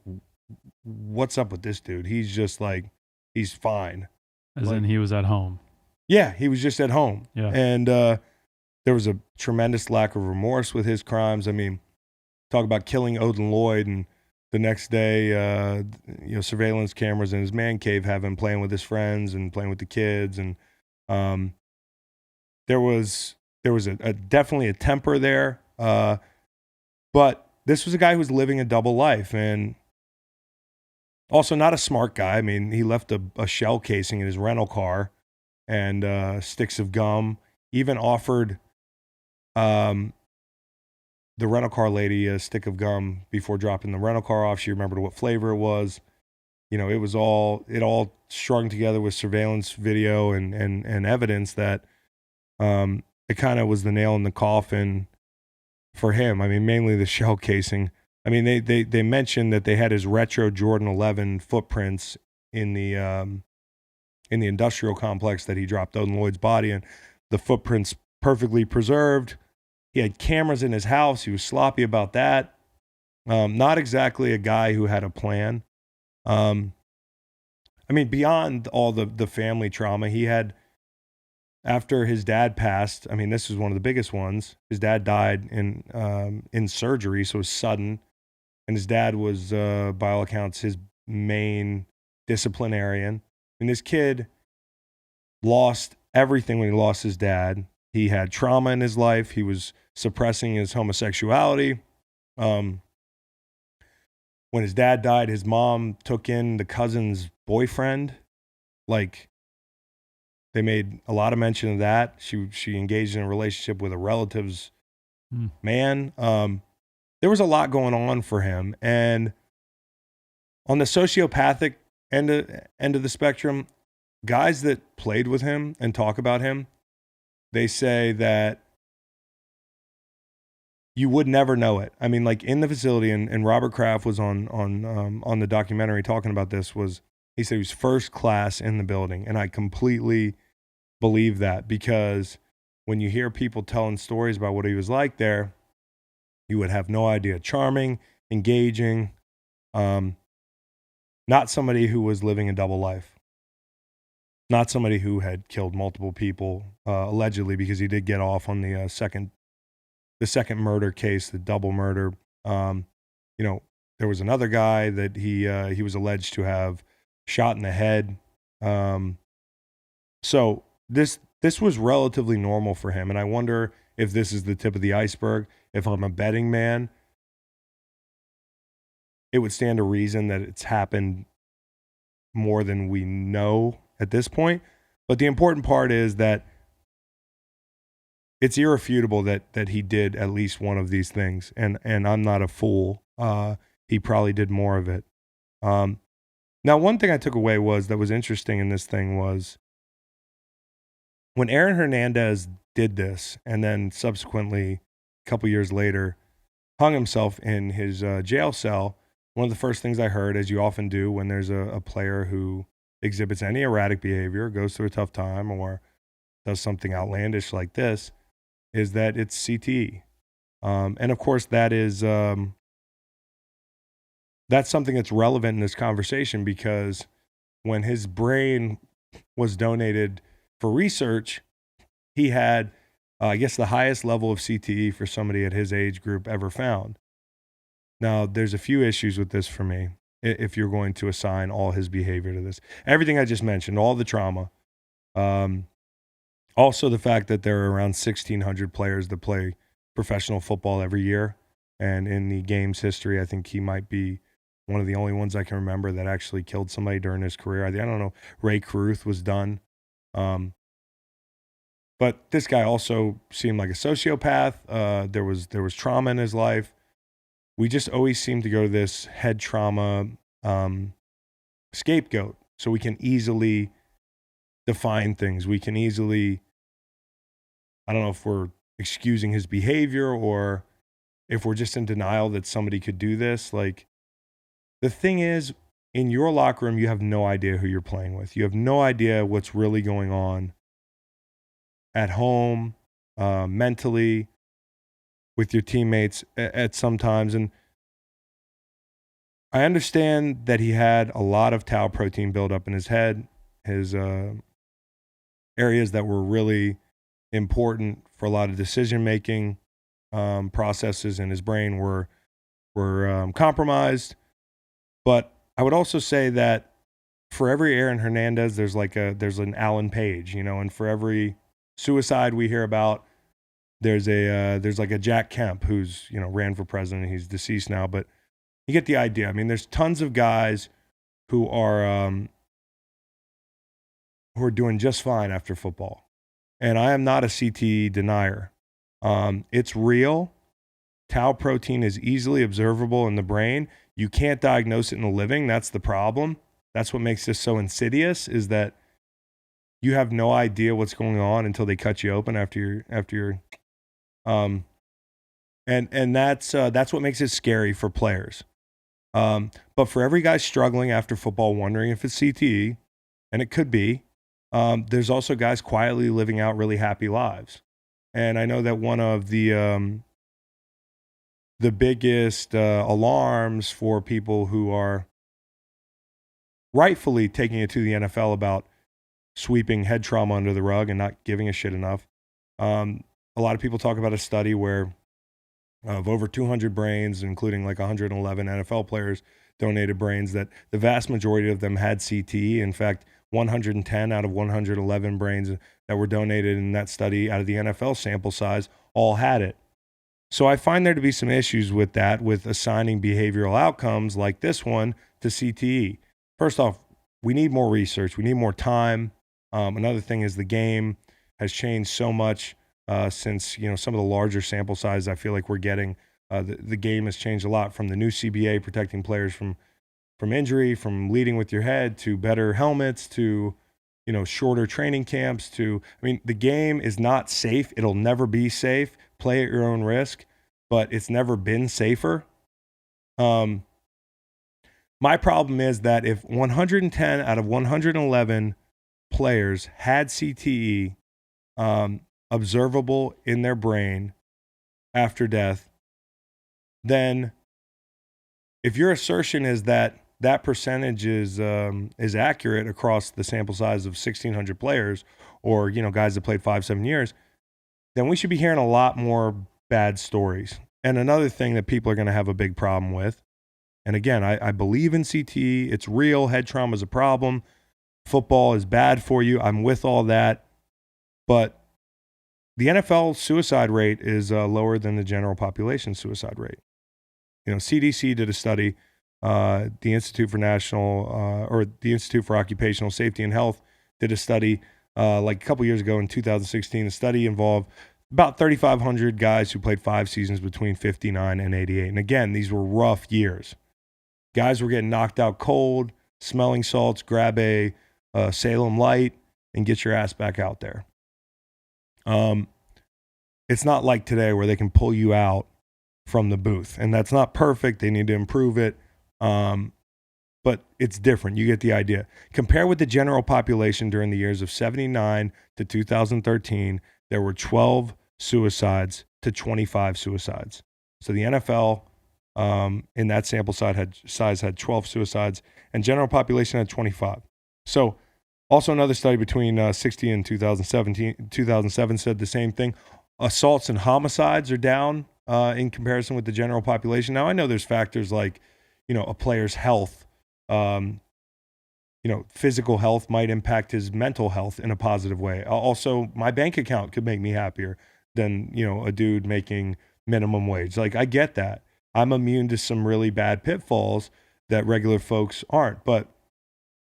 Speaker 1: "What's up with this dude? He's just like, he's fine."
Speaker 2: As in he was at home.
Speaker 1: Yeah, he was just at home.
Speaker 2: Yeah.
Speaker 1: And there was a tremendous lack of remorse with his crimes. I mean, talk about killing Odin Lloyd, and the next day, surveillance cameras in his man cave have him playing with his friends and playing with the kids. And there was a definitely a temper there. But this was a guy who was living a double life, and also not a smart guy. I mean, he left a shell casing in his rental car and sticks of gum. Even offered the rental car lady a stick of gum before dropping the rental car off. She remembered what flavor it was. It all strung together with surveillance video and evidence that it kind of was the nail in the coffin for him. I mean, mainly the shell casing. I mean, they mentioned that they had his retro Jordan 11 footprints in the industrial complex that he dropped Odin Lloyd's body in. The footprints perfectly preserved. He had cameras in his house. He was sloppy about that. Not exactly a guy who had a plan. I mean, beyond all the family trauma he had after his dad passed. I mean, this was one of the biggest ones. His dad died in surgery, so it was sudden. And his dad was, by all accounts, his main disciplinarian. And this kid lost everything when he lost his dad. He had trauma in his life. He was suppressing his homosexuality. When his dad died, his mom took in the cousin's boyfriend. Like, they made a lot of mention of that. She engaged in a relationship with a relative's man. There was a lot going on for him. And on the sociopathic end of the spectrum, guys that played with him and talk about him, they say that you would never know it. I mean, like in the facility, and Robert Kraft was on the documentary talking about this, he said he was first class in the building. And I completely believe that, because when you hear people telling stories about what he was like there, you would have no idea. Charming, engaging, not somebody who was living a double life. Not somebody who had killed multiple people, allegedly, because he did get off on the second murder case, the double murder. There was another guy that he was alleged to have shot in the head. So this was relatively normal for him, and I wonder if this is the tip of the iceberg. If I'm a betting man, it would stand to reason that it's happened more than we know at this point. But the important part is that it's irrefutable that he did at least one of these things. And I'm not a fool. He probably did more of it. Now, one thing I took away that was interesting in this thing was when Aaron Hernandez did this, and then subsequently, a couple years later, hung himself in his jail cell. One of the first things I heard, as you often do when there's a player who exhibits any erratic behavior, goes through a tough time, or does something outlandish like this, is that it's CTE. And of course, that is that's something that's relevant in this conversation, because when his brain was donated for research, he had, I guess, the highest level of CTE for somebody at his age group ever found. Now, there's a few issues with this for me, if you're going to assign all his behavior to this. Everything I just mentioned, all the trauma. Also, the fact that there are around 1,600 players that play professional football every year. And in the game's history, I think he might be one of the only ones I can remember that actually killed somebody during his career. I don't know. Ray Caruth was done. But this guy also seemed like a sociopath. There was trauma in his life. We just always seem to go to this head trauma scapegoat, so we can easily define things. We can easily, I don't know if we're excusing his behavior or if we're just in denial that somebody could do this. Like, the thing is, in your locker room, you have no idea who you're playing with. You have no idea what's really going on at home, mentally, with your teammates at some times. And I understand that he had a lot of tau protein buildup in his head. His areas that were really important for a lot of decision-making processes in his brain were compromised. But I would also say that for every Aaron Hernandez, there's an Alan Page, and for every suicide we hear about, there's like a Jack Kemp who's, ran for president. He's deceased now, but you get the idea. I mean, there's tons of guys who are doing just fine after football. And I am not a CTE denier. It's real. Tau protein is easily observable in the brain. You can't diagnose it in the living. That's the problem. That's what makes this so insidious, is that you have no idea what's going on until they cut you open after you're and that's what makes it scary for players. But for every guy struggling after football, wondering if it's CTE, and it could be, there's also guys quietly living out really happy lives. And I know that one of the biggest alarms for people who are rightfully taking it to the NFL about sweeping head trauma under the rug and not giving a shit enough. A lot of people talk about a study where of over 200 brains, including like 111 NFL players, donated brains, that the vast majority of them had CTE. In fact, 110 out of 111 brains that were donated in that study out of the NFL sample size all had it. So I find there to be some issues with that, with assigning behavioral outcomes like this one to CTE. First off, we need more research. We need more time. Another thing is the game has changed so much since some of the larger sample sizes I feel like we're getting. The game has changed a lot, from the new CBA protecting players from injury, from leading with your head, to better helmets, to shorter training camps, to, I mean, the game is not safe. It'll never be safe. Play at your own risk, but it's never been safer. My problem is that if 110 out of 111 players had CTE observable in their brain after death, then if your assertion is that that percentage is accurate across the sample size of 1,600 players, or guys that played 5-7 years, then we should be hearing a lot more bad stories. And another thing that people are going to have a big problem with, and again, I believe in CTE. It's real. Head trauma is a problem. Football is bad for you. I'm with all that. But the NFL suicide rate is lower than the general population suicide rate. CDC did a study. The Institute for Occupational Safety and Health did a study like a couple years ago in 2016. The study involved about 3,500 guys who played 5 seasons between 59 and 88. And again, these were rough years. Guys were getting knocked out cold. smelling salts, grab a Salem Light, and get your ass back out there. It's not like today where they can pull you out from the booth, and that's not perfect. They need to improve it, but it's different. You get the idea. Compare with the general population during the years of 79 to 2013, there were 12 suicides to 25 suicides. So the NFL in that sample size had 12 suicides, and general population had 25. So also another study between 60 and 2007 said the same thing. Assaults and homicides are down in comparison with the general population. Now, I know there's factors like, a player's health, physical health might impact his mental health in a positive way. Also, my bank account could make me happier than, a dude making minimum wage. Like, I get that. I'm immune to some really bad pitfalls that regular folks aren't. But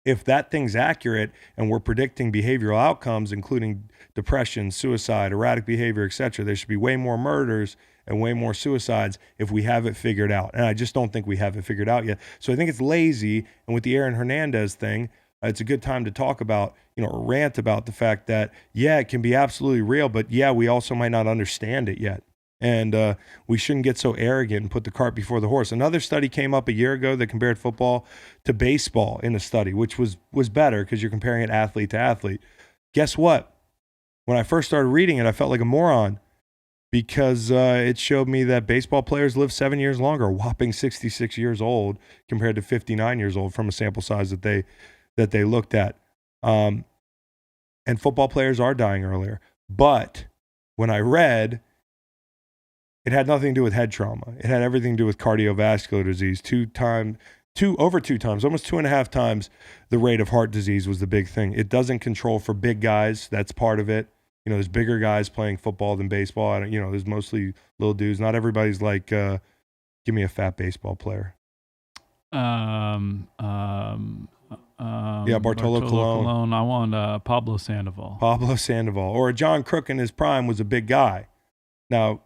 Speaker 1: if that thing's accurate and we're predicting behavioral outcomes, including depression, suicide, erratic behavior, etc., there should be way more murders and way more suicides if we have it figured out. And I just don't think we have it figured out yet. So I think it's lazy. And with the Aaron Hernandez thing, it's a good time to talk about, or rant about the fact that, yeah, it can be absolutely real, but yeah, we also might not understand it yet. And we shouldn't get so arrogant and put the cart before the horse. Another study came up a year ago that compared football to baseball in a study, which was better because you're comparing it athlete to athlete. Guess what? When I first started reading it, I felt like a moron because it showed me that baseball players live 7 years longer, a whopping 66 years old compared to 59 years old from a sample size that they looked at. And football players are dying earlier. But when I read, it had nothing to do with head trauma. It had everything to do with cardiovascular disease. Over two times, almost 2.5 times the rate of heart disease was the big thing. It doesn't control for big guys. That's part of it. There's bigger guys playing football than baseball. There's mostly little dudes. Not everybody's like, give me a fat baseball player. Bartolo Colon.
Speaker 2: I want Pablo Sandoval.
Speaker 1: Or John Crook in his prime was a big guy. Now,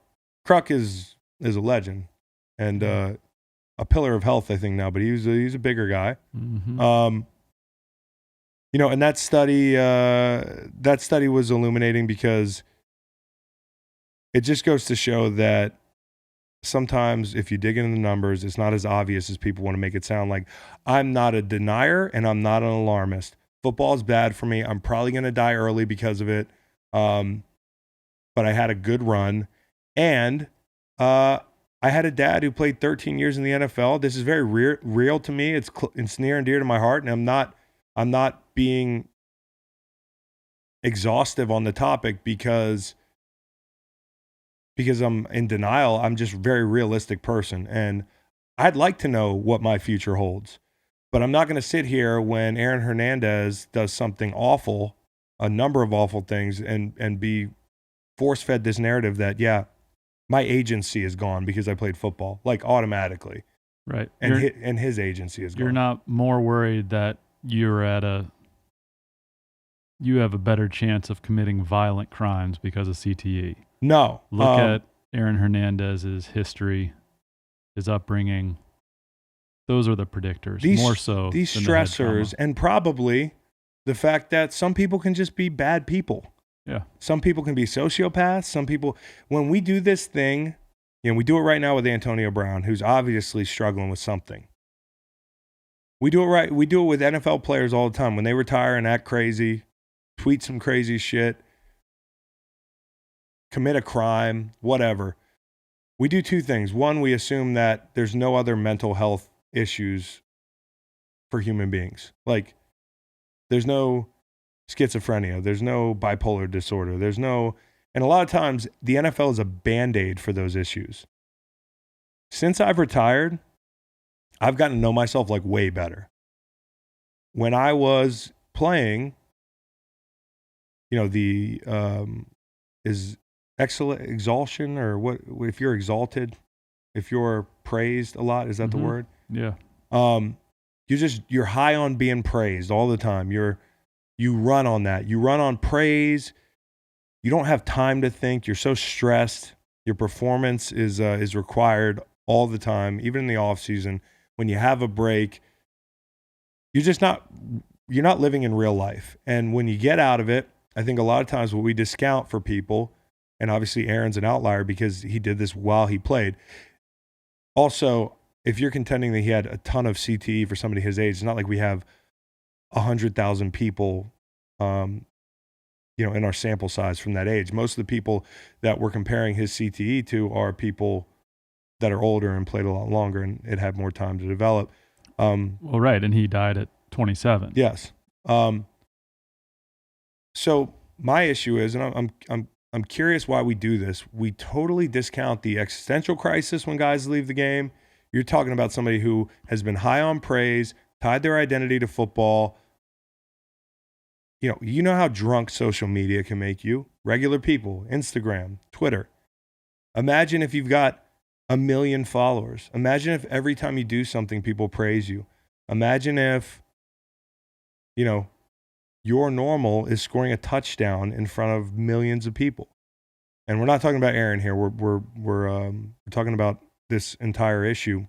Speaker 1: Crook is a legend and a pillar of health, I think now, but he's a bigger guy.
Speaker 2: Mm-hmm.
Speaker 1: And that study was illuminating because it just goes to show that sometimes if you dig into the numbers, it's not as obvious as people want to make it sound. Like, I'm not a denier and I'm not an alarmist. Football is bad for me. I'm probably going to die early because of it. But I had a good run. And I had a dad who played 13 years in the NFL. This is very real to me. It's near and dear to my heart. And I'm not being exhaustive on the topic because I'm in denial. I'm just a very realistic person. And I'd like to know what my future holds. But I'm not going to sit here when Aaron Hernandez does something awful, a number of awful things, and be force-fed this narrative that, yeah, my agency is gone because I played football, like automatically.
Speaker 2: Right.
Speaker 1: And his agency is gone.
Speaker 2: You're not more worried that you have a better chance of committing violent crimes because of CTE.
Speaker 1: No.
Speaker 2: Look at Aaron Hernandez's history, his upbringing. Those are the predictors, more so
Speaker 1: these
Speaker 2: than
Speaker 1: stressors,
Speaker 2: the
Speaker 1: and probably the fact that some people can just be bad people.
Speaker 2: Yeah.
Speaker 1: Some people can be sociopaths. Some people, when we do this thing, we do it right now with Antonio Brown, who's obviously struggling with something. We do it right. We do it with NFL players all the time. When they retire and act crazy, tweet some crazy shit, commit a crime, whatever. We do two things. One, we assume that there's no other mental health issues for human beings. Like, there's no schizophrenia, there's no bipolar disorder, and a lot of times the NFL is a Band-Aid for those issues. Since I've retired, I've gotten to know myself like way better. When I was playing, is exaltation, or what, if you're exalted, if you're praised a lot, is that the word?
Speaker 2: Yeah.
Speaker 1: You're high on being praised all the time. You run on that. You run on praise. You don't have time to think. You're so stressed. Your performance is required all the time, even in the off season. When you have a break, you're not living in real life. And when you get out of it, I think a lot of times what we discount for people, and obviously Aaron's an outlier because he did this while he played. Also, if you're contending that he had a ton of CTE for somebody his age, it's not like we have 100,000 people, in our sample size from that age. Most of the people that we're comparing his CTE to are people that are older and played a lot longer, and it had more time to develop.
Speaker 2: Right, and he died at 27.
Speaker 1: Yes. So my issue is, and I'm curious why we do this. We totally discount the existential crisis when guys leave the game. You're talking about somebody who has been high on praise, tied their identity to football. You know how drunk social media can make you. Regular people, Instagram, Twitter. Imagine if you've got 1 million followers. Imagine if every time you do something, people praise you. Imagine if, your normal is scoring a touchdown in front of millions of people. And we're not talking about Aaron here. We're talking about this entire issue.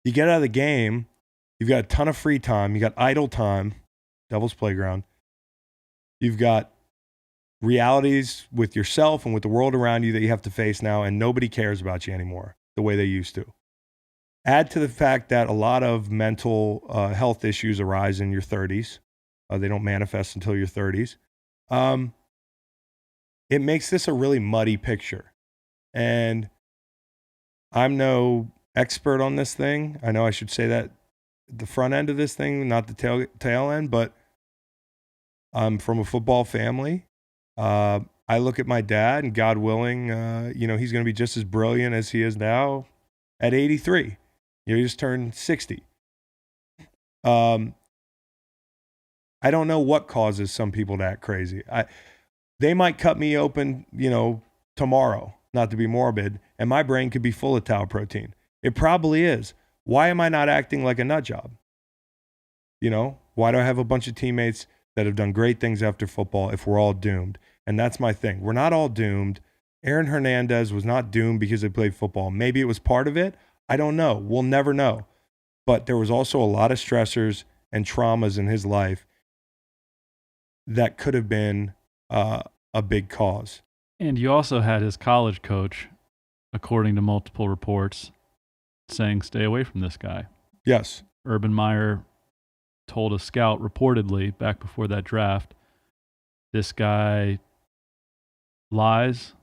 Speaker 1: You get out of the game, you've got a ton of free time, you got idle time, Devil's Playground. You've got realities with yourself and with the world around you that you have to face now, and nobody cares about you anymore the way they used to. Add to the fact that a lot of mental health issues arise in your 30s. They don't manifest until your 30s. It makes this a really muddy picture. And I'm no expert on this thing. I know I should say that the front end of this thing, not the tail end, but I'm from a football family. I look at my dad, and God willing, he's going to be just as brilliant as he is now at 83. He just turned 60. I don't know what causes some people to act crazy. They might cut me open, tomorrow, not to be morbid, and my brain could be full of tau protein. It probably is. Why am I not acting like a nut job? Why do I have a bunch of teammates that have done great things after football if we're all doomed? And that's my thing. We're not all doomed. Aaron Hernandez was not doomed because he played football. Maybe it was part of it. I don't know. We'll never know. But there was also a lot of stressors and traumas in his life that could have been a big cause.
Speaker 2: And you also had his college coach, according to multiple reports, saying, stay away from this guy.
Speaker 1: Yes.
Speaker 2: Urban Meyer told a scout reportedly back before that draft, this guy lies,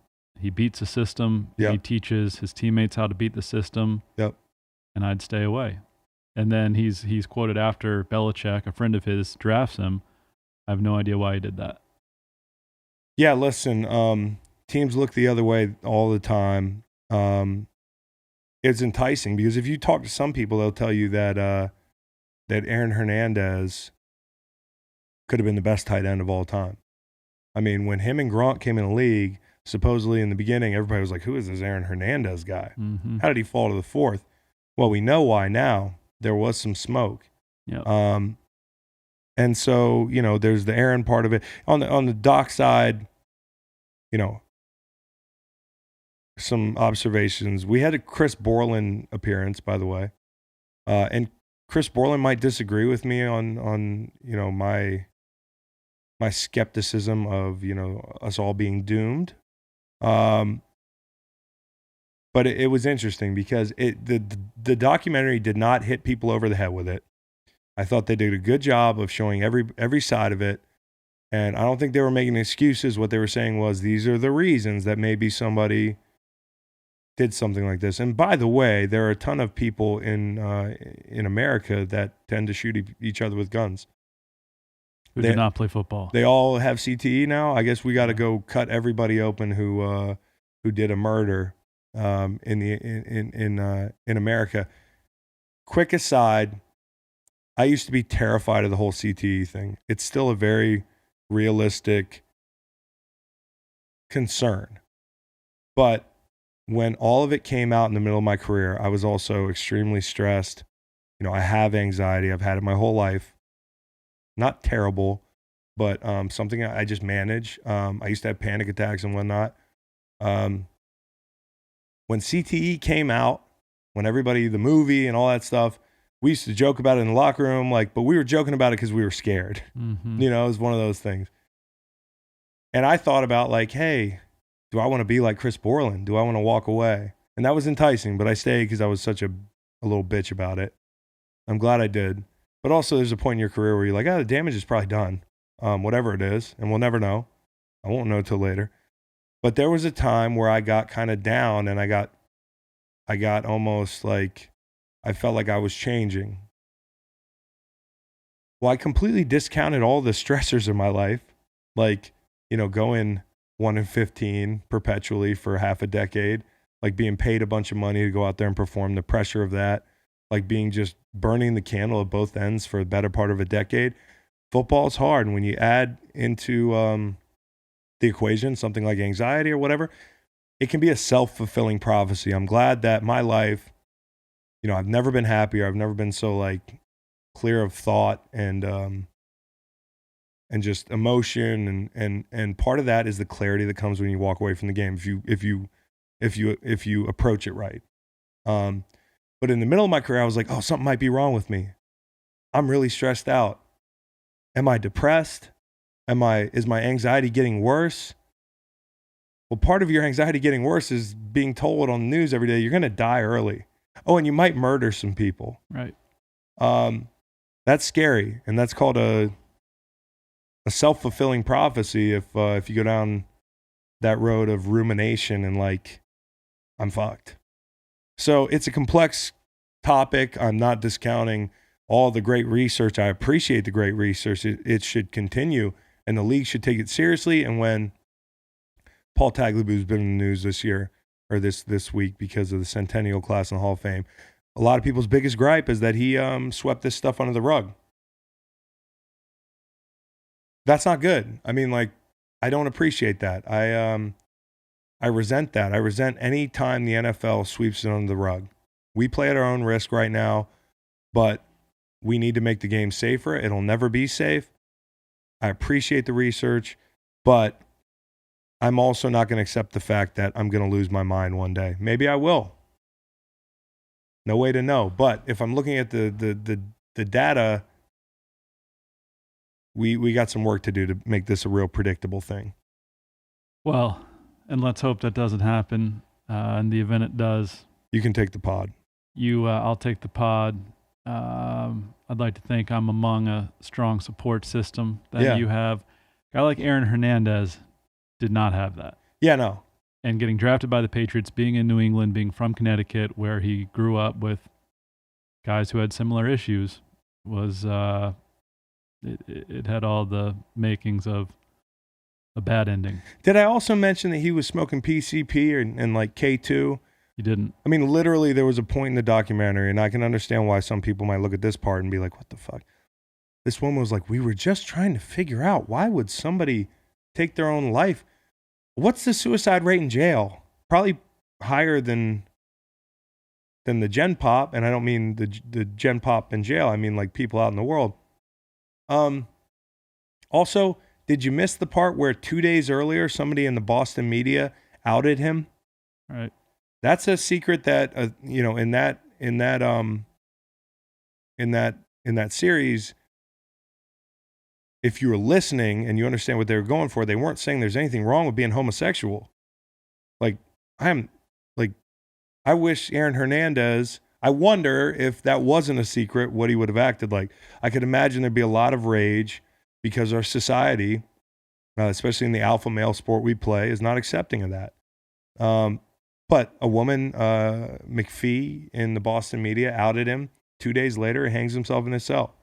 Speaker 2: he beats the system,
Speaker 1: yep.
Speaker 2: He teaches his teammates how to beat the system,
Speaker 1: yep.
Speaker 2: And I'd stay away. And then he's quoted after Belichick, a friend of his, drafts him. I have no idea why he did that.
Speaker 1: Yeah, listen, teams look the other way all the time. It's enticing because if you talk to some people, they'll tell you that Aaron Hernandez could have been the best tight end of all time. I mean, when him and Gronk came in the league, supposedly in the beginning, everybody was like, who is this Aaron Hernandez guy?
Speaker 2: Mm-hmm.
Speaker 1: How did he fall to the fourth? Well, we know why now. There was some smoke.
Speaker 2: Yep.
Speaker 1: And so, there's the Aaron part of it. On the Doc side, some observations. We had a Chris Borland appearance, by the way. And Chris Borland might disagree with me on my skepticism of, us all being doomed. But it was interesting because the documentary did not hit people over the head with it. I thought they did a good job of showing every side of it. And I don't think they were making excuses. What they were saying was, these are the reasons that maybe somebody did something like this. And by the way, there are a ton of people in America that tend to shoot each other with guns.
Speaker 2: Who do not play football.
Speaker 1: They all have CTE now. I guess we got to go cut everybody open who did a murder in America. Quick aside, I used to be terrified of the whole CTE thing. It's still a very realistic concern. But when all of it came out in the middle of my career, I was also extremely stressed. I have anxiety. I've had it my whole life. Not terrible, but something I just manage. I used to have panic attacks and whatnot. When CTE came out, when everybody, the movie and all that stuff, we used to joke about it in the locker room, like, but we were joking about it because we were scared.
Speaker 2: Mm-hmm.
Speaker 1: You know, it was one of those things. And I thought about like, hey, do I want to be like Chris Borland? Do I want to walk away? And that was enticing, but I stayed because I was such a little bitch about it. I'm glad I did. But also there's a point in your career where you're like, the damage is probably done, whatever it is, and we'll never know. I won't know till later. But there was a time where I got kind of down and I got almost like, I felt like I was changing. Well, I completely discounted all the stressors in my life, like, you know, going 1-15 perpetually for half a decade, like being paid a bunch of money to go out there and perform, the pressure of that, like being just burning the candle at both ends for the better part of a decade. Football's hard. And when you add into the equation something like anxiety or whatever, it can be a self-fulfilling prophecy. I'm glad that my life, you know, I've never been happier. I've never been so like clear of thought and just emotion and part of that is the clarity that comes when you walk away from the game if you approach it right. But in the middle of my career, I was like, oh, something might be wrong with me. I'm really stressed out. Am I depressed? Is my anxiety getting worse? Well, part of your anxiety getting worse is being told on the news every day you're going to die early. Oh, and you might murder some people.
Speaker 2: Right.
Speaker 1: That's scary, and that's called a self-fulfilling prophecy if you go down that road of rumination and like, I'm fucked. So it's a complex topic. I'm not discounting all the great research. I appreciate the great research. It should continue, and the league should take it seriously. And when Paul Tagliabue's been in the news this year or this week because of the Centennial class in the Hall of Fame, a lot of people's biggest gripe is that he swept this stuff under the rug. That's not good. I mean, like, I don't appreciate that. I resent that. I resent any time the NFL sweeps it under the rug. We play at our own risk right now, but we need to make the game safer. It'll never be safe. I appreciate the research, but I'm also not going to accept the fact that I'm going to lose my mind one day. Maybe I will. No way to know. But if I'm looking at the data, we got some work to do to make this a real predictable thing.
Speaker 2: Well, and let's hope that doesn't happen. In the event it does,
Speaker 1: you can take the pod.
Speaker 2: I'll take the pod. I'd like to think I'm among a strong support system that you have. A guy like Aaron Hernandez did not have that.
Speaker 1: Yeah, no.
Speaker 2: And getting drafted by the Patriots, being in New England, being from Connecticut, where he grew up with guys who had similar issues, was it had all the makings of a bad ending.
Speaker 1: Did I also mention that he was smoking PCP and like K2?
Speaker 2: You didn't.
Speaker 1: I mean, literally, there was a point in the documentary, and I can understand why some people might look at this part and be like, what the fuck? This woman was like, we were just trying to figure out, why would somebody take their own life? What's the suicide rate in jail? Probably higher than the Gen Pop, and I don't mean the Gen Pop in jail. I mean like people out in the world. Also, did you miss the part where 2 days earlier somebody in the Boston media outed him?
Speaker 2: Right.
Speaker 1: That's a secret that in that series, if you were listening and you understand what they were going for, they weren't saying there's anything wrong with being homosexual. Like, I wish Aaron Hernandez, I wonder if that wasn't a secret, what he would have acted like. I could imagine there'd be a lot of rage because our society, especially in the alpha male sport we play, is not accepting of that. But a woman, McPhee, in the Boston media outed him. 2 days later, he hangs himself in his cell.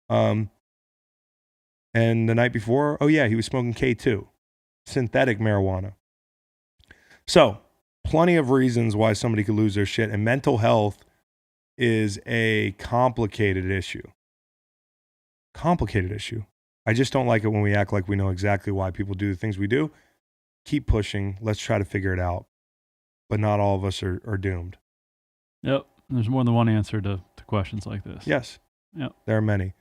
Speaker 1: And the night before, he was smoking K2, synthetic marijuana. So, plenty of reasons why somebody could lose their shit. And mental health is a complicated issue. I just don't like it when we act like we know exactly why people do the things we do. Keep pushing. Let's try to figure it out. But not all of us are doomed.
Speaker 2: Yep. There's more than one answer to questions like this.
Speaker 1: Yes.
Speaker 2: Yep.
Speaker 1: There are many.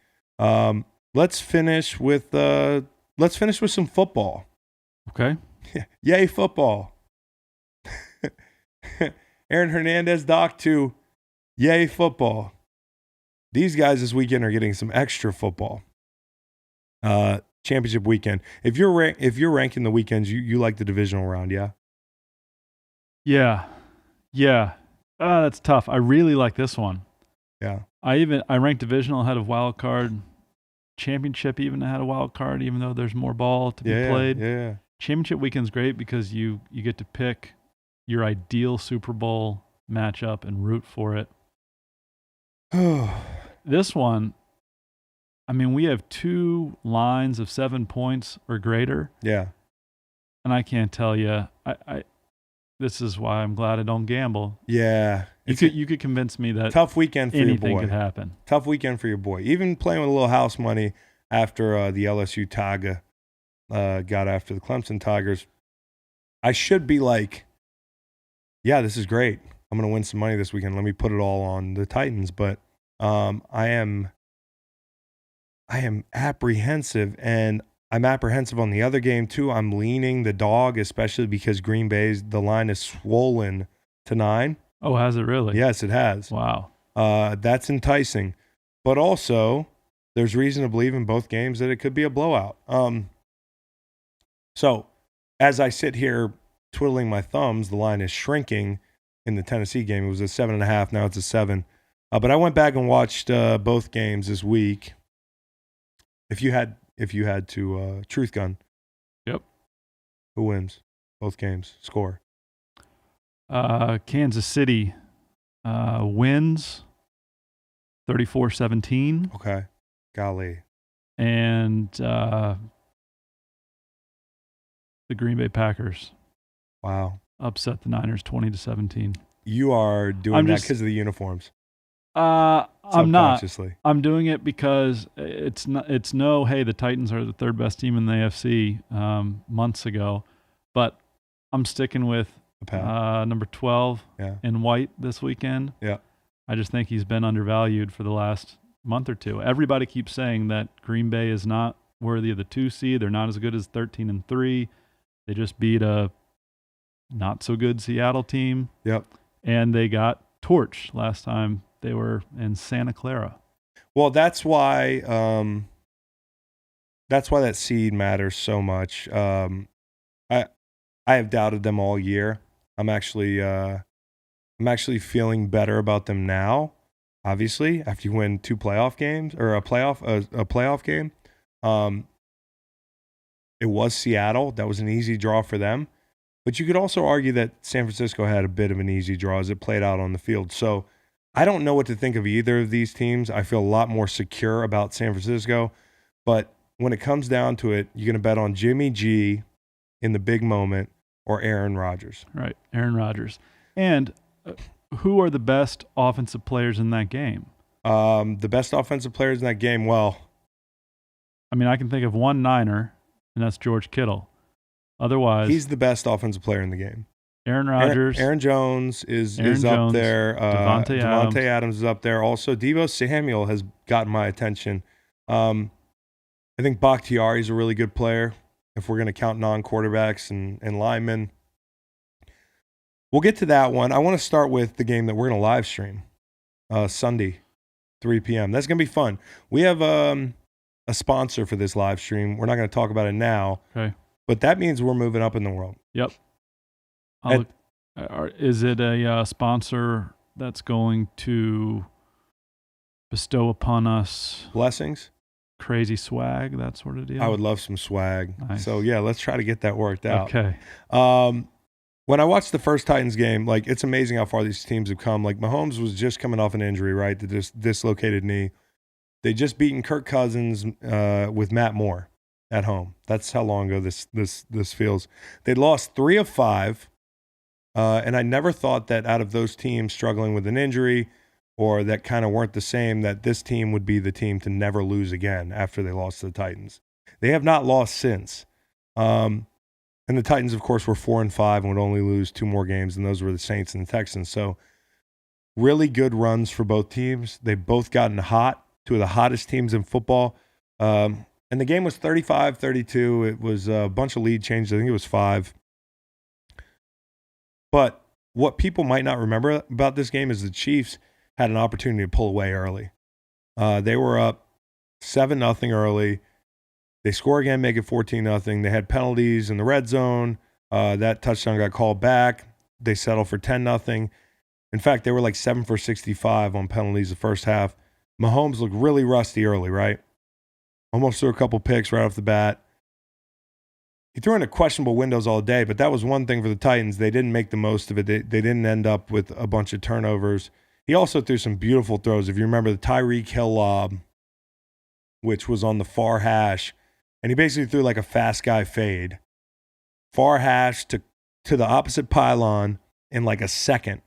Speaker 1: Let's finish with some football.
Speaker 2: Okay.
Speaker 1: Yay, football. Aaron Hernandez doc to yay, football. these guys this weekend are getting some extra football. Championship weekend. If you're ranking the weekends, you like the divisional round, yeah?
Speaker 2: Yeah. That's tough. I really like this one.
Speaker 1: Yeah.
Speaker 2: I ranked divisional ahead of wild card. Championship even ahead of wild card, even though there's more ball to be played.
Speaker 1: Yeah.
Speaker 2: Championship weekend's great because you get to pick your ideal Super Bowl matchup and root for it. This one, I mean, we have 2 lines of 7 points or greater.
Speaker 1: Yeah.
Speaker 2: And I can't tell you, this is why I'm glad I don't gamble.
Speaker 1: Yeah.
Speaker 2: You could convince me that
Speaker 1: tough weekend for your boy.
Speaker 2: Anything could happen.
Speaker 1: Tough weekend for your boy. Even playing with a little house money after the LSU Tiger got after the Clemson Tigers. I should be like, yeah, this is great. I'm going to win some money this weekend. Let me put it all on the Titans. But I am apprehensive, and I'm apprehensive on the other game too. I'm leaning the dog, especially because Green Bay's the line is swollen to 9.
Speaker 2: Oh, has it really?
Speaker 1: Yes, it has.
Speaker 2: Wow.
Speaker 1: That's enticing. But also, there's reason to believe in both games that it could be a blowout. So, as I sit here twiddling my thumbs, the line is shrinking in the Tennessee game. It was a 7.5. Now it's a 7. But I went back and watched both games this week. If you had to truth gun,
Speaker 2: yep.
Speaker 1: Who wins both games? Score.
Speaker 2: Kansas City wins 34-17.
Speaker 1: Okay. Golly.
Speaker 2: And the Green Bay Packers.
Speaker 1: Wow.
Speaker 2: Upset the Niners 20-17.
Speaker 1: You are doing that because of the uniforms.
Speaker 2: I'm not. I'm doing it because it's no, hey, the Titans are the 3rd best team in the AFC months ago, but I'm sticking with number 12 in white this weekend. Yeah. I just think he's been undervalued for the last month or two. Everybody keeps saying that Green Bay is not worthy of the 2 seed. They're not as good as 13-3. They just beat a not so good Seattle team. Yep. And they got torched last time they were in Santa Clara.
Speaker 1: Well, that's why that seed matters so much. I have doubted them all year. I'm actually feeling better about them now. Obviously, after you win 2 playoff games or a playoff game, it was Seattle. That was an easy draw for them. But you could also argue that San Francisco had a bit of an easy draw as it played out on the field. So I don't know what to think of either of these teams. I feel a lot more secure about San Francisco. But when it comes down to it, you're going to bet on Jimmy G in the big moment or Aaron Rodgers.
Speaker 2: Right, Aaron Rodgers. And who are the best offensive players in that game?
Speaker 1: The best offensive players in that game, well,
Speaker 2: I mean, I can think of one Niner, and that's George Kittle. Otherwise,
Speaker 1: he's the best offensive player in the game.
Speaker 2: Aaron Rodgers.
Speaker 1: Aaron Jones is up there. Devontae Adams is up there. Also, Deebo Samuel has gotten my attention. I think Bakhtiari is a really good player if we're going to count non-quarterbacks and linemen. We'll get to that one. I want to start with the game that we're going to live stream Sunday, 3 p.m. That's going to be fun. We have a sponsor for this live stream. We're not going to talk about it now.
Speaker 2: Okay.
Speaker 1: But that means we're moving up in the world.
Speaker 2: Yep. Is it a sponsor that's going to bestow upon us
Speaker 1: blessings?
Speaker 2: Crazy swag, that sort of deal?
Speaker 1: I would love some swag. Nice. So, yeah, let's try to get that worked out.
Speaker 2: Okay.
Speaker 1: When I watched the first Titans game, like, it's amazing how far these teams have come. Like, Mahomes was just coming off an injury, right? The dislocated knee. They just beaten Kirk Cousins with Matt Moore at home. That's how long ago this feels. They lost 3 of 5, and I never thought that out of those teams struggling with an injury or that kind of weren't the same, that this team would be the team to never lose again after they lost to the Titans. They have not lost since. And the Titans, of course, were 4-5 and would only lose 2 more games, and those were the Saints and the Texans. So really good runs for both teams. They've both gotten hot, 2 of the hottest teams in football. And the game was 35-32. It was a bunch of lead changes. I think it was 5. But what people might not remember about this game is the Chiefs had an opportunity to pull away early. They were up 7-0 early. They score again, make it 14-0. They had penalties in the red zone. That touchdown got called back. They settled for 10-0. In fact, they were like 7 for 65 on penalties the first half. Mahomes looked really rusty early, right? Almost threw a couple picks right off the bat. He threw into questionable windows all day, but that was one thing for the Titans. They didn't make the most of it. They didn't end up with a bunch of turnovers. He also threw some beautiful throws. If you remember the Tyreek Hill lob, which was on the far hash, and he basically threw like a fast guy fade. Far hash to the opposite pylon in like a second.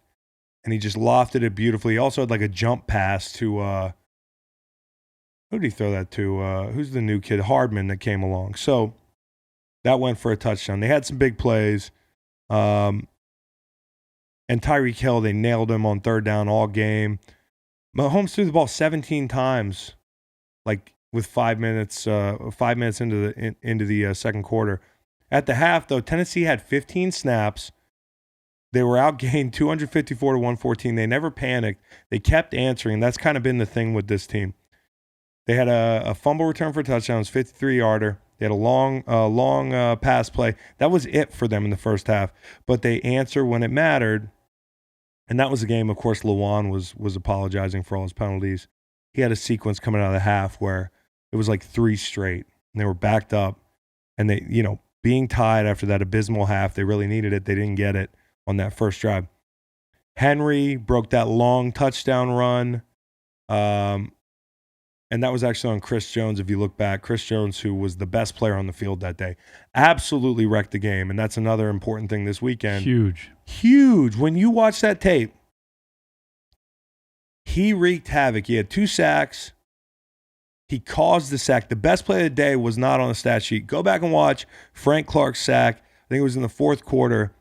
Speaker 1: And he just lofted it beautifully. He also had like a jump pass to, who did he throw that to? Who's the new kid? Hardman that came along. So that went for a touchdown. They had some big plays. And Tyreek Hill, they nailed him on third down all game. Mahomes threw the ball 17 times, like with 5 minutes into the second quarter. At the half, though, Tennessee had 15 snaps. They were outgained 254-114. They never panicked. They kept answering. That's kind of been the thing with this team. They had a fumble return for touchdowns, 53-yarder. They had a long pass play. That was it for them in the first half. But they answered when it mattered. And that was the game, of course, Lewan was apologizing for all his penalties. He had a sequence coming out of the half where it was like 3 straight. And they were backed up. And they, being tied after that abysmal half, they really needed it. They didn't get it on that first drive. Henry broke that long touchdown run. And that was actually on Chris Jones. If you look back, Chris Jones, who was the best player on the field that day, absolutely wrecked the game. And that's another important thing this weekend. Huge. When you watch that tape, he wreaked havoc. He had 2 sacks. He caused the sack. The best play of the day was not on the stat sheet. Go back and watch Frank Clark's sack. I think it was in the fourth quarter.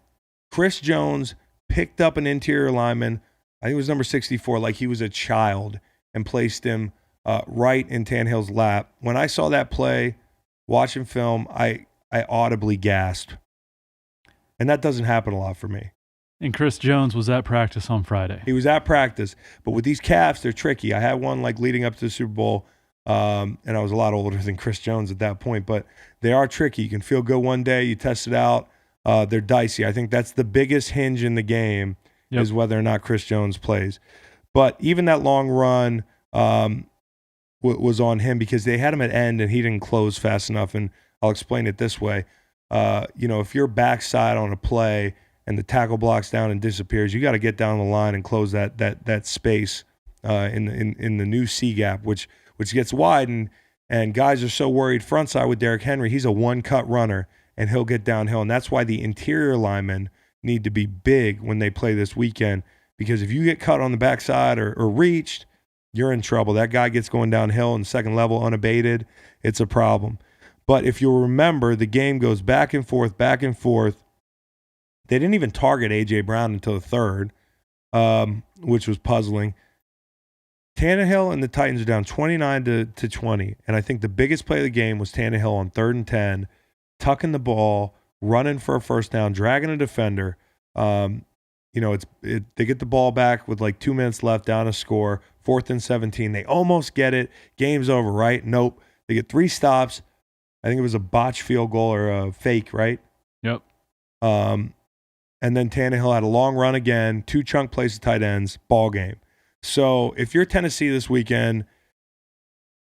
Speaker 1: Chris Jones picked up an interior lineman. I think it was number 64, like he was a child, and placed him right in Tannehill's lap. When I saw that play, watching film, I audibly gasped. And that doesn't happen a lot for me.
Speaker 2: And Chris Jones was at practice on Friday.
Speaker 1: He was at practice. But with these calves, they're tricky. I had one like leading up to the Super Bowl, and I was a lot older than Chris Jones at that point. But they are tricky. You can feel good one day. You test it out. They're dicey. I think that's the biggest hinge in the game is whether or not Chris Jones plays. But even that long run was on him because they had him at end and he didn't close fast enough. And I'll explain it this way. If you're backside on a play and the tackle blocks down and disappears, you got to get down the line and close that space in the new C gap, which gets widened. And guys are so worried front side with Derrick Henry. He's a one-cut runner, and he'll get downhill. And that's why the interior linemen need to be big when they play this weekend, because if you get cut on the backside or reached, you're in trouble. That guy gets going downhill in second level unabated. It's a problem. But if you'll remember, the game goes back and forth. They didn't even target A.J. Brown until the third, which was puzzling. Tannehill and the Titans are down 29-20, and I think the biggest play of the game was Tannehill on 3rd and 10, tucking the ball, running for a first down, dragging a defender. They get the ball back with like 2 minutes left, down a score, 4th and 17. They almost get it. Game's over, right? Nope. They get 3 stops. I think it was a botched field goal or a fake, right?
Speaker 2: Yep.
Speaker 1: And then Tannehill had a long run again, 2 chunk plays to tight ends, ball game. So if you're Tennessee this weekend,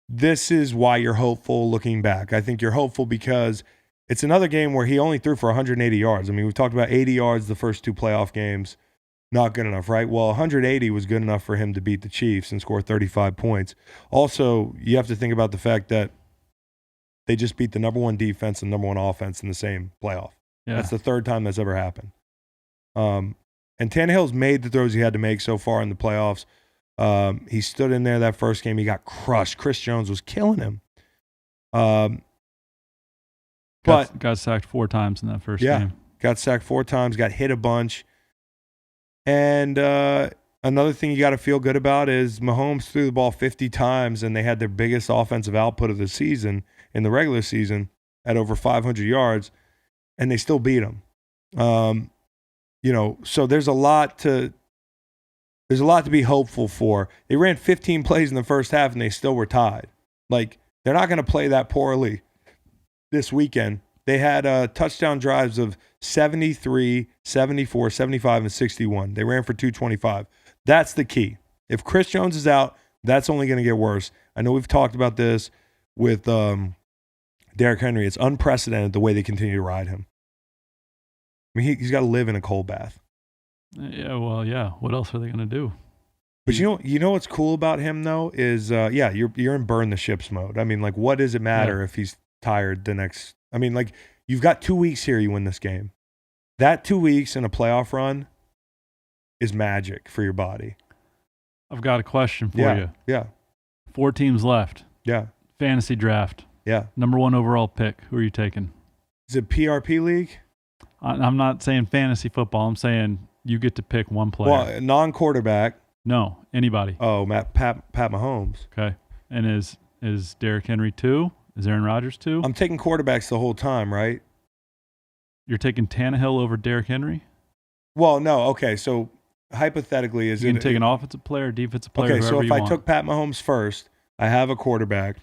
Speaker 1: this is why you're hopeful looking back. I think you're hopeful because it's another game where he only threw for 180 yards. I mean, we've talked about 80 yards the first 2 playoff games. Not good enough, right? Well, 180 was good enough for him to beat the Chiefs and score 35 points. Also, you have to think about the fact that they just beat the number 1 defense and number 1 offense in the same playoff. Yeah. That's the 3rd time that's ever happened. And Tannehill's made the throws he had to make so far in the playoffs. He stood in there that first game. He got crushed. Chris Jones was killing him.
Speaker 2: Got sacked 4 times in that first game.
Speaker 1: Got sacked 4 times, got hit a bunch. And another thing you got to feel good about is Mahomes threw the ball 50 times, and they had their biggest offensive output of the season in the regular season at over 500 yards, and they still beat him. So there's a lot to There's a lot to be hopeful for. They ran 15 plays in the first half, and they still were tied. Like, they're not going to play that poorly this weekend. They had touchdown drives of 73, 74, 75, and 61. They ran for 225. That's the key. If Chris Jones is out, that's only going to get worse. I know we've talked about this with Derrick Henry. It's unprecedented the way they continue to ride him. I mean, he's got to live in a cold bath.
Speaker 2: Yeah, well, yeah. What else are they going to do?
Speaker 1: But you know what's cool about him though is you're in burn the ships mode. I mean, like, what does it matter if he's tired the next? I mean, like, you've got 2 weeks here. You win this game. That 2 weeks in a playoff run is magic for your body.
Speaker 2: I've got a question for you.
Speaker 1: Yeah.
Speaker 2: 4 teams left.
Speaker 1: Yeah.
Speaker 2: Fantasy draft.
Speaker 1: Yeah.
Speaker 2: Number 1 overall pick. Who are you taking?
Speaker 1: Is it PRP league?
Speaker 2: I'm not saying fantasy football. I'm saying you get to pick one player.
Speaker 1: Well, non-quarterback.
Speaker 2: No, anybody.
Speaker 1: Oh, Pat Mahomes.
Speaker 2: Okay. And is Derrick Henry 2? Is Aaron Rodgers 2?
Speaker 1: I'm taking quarterbacks the whole time, right?
Speaker 2: You're taking Tannehill over Derrick Henry?
Speaker 1: Well, no. Okay, so hypothetically,
Speaker 2: you can take an offensive player, defensive player,
Speaker 1: okay, so if I
Speaker 2: want.
Speaker 1: took Pat Mahomes first, I have a quarterback.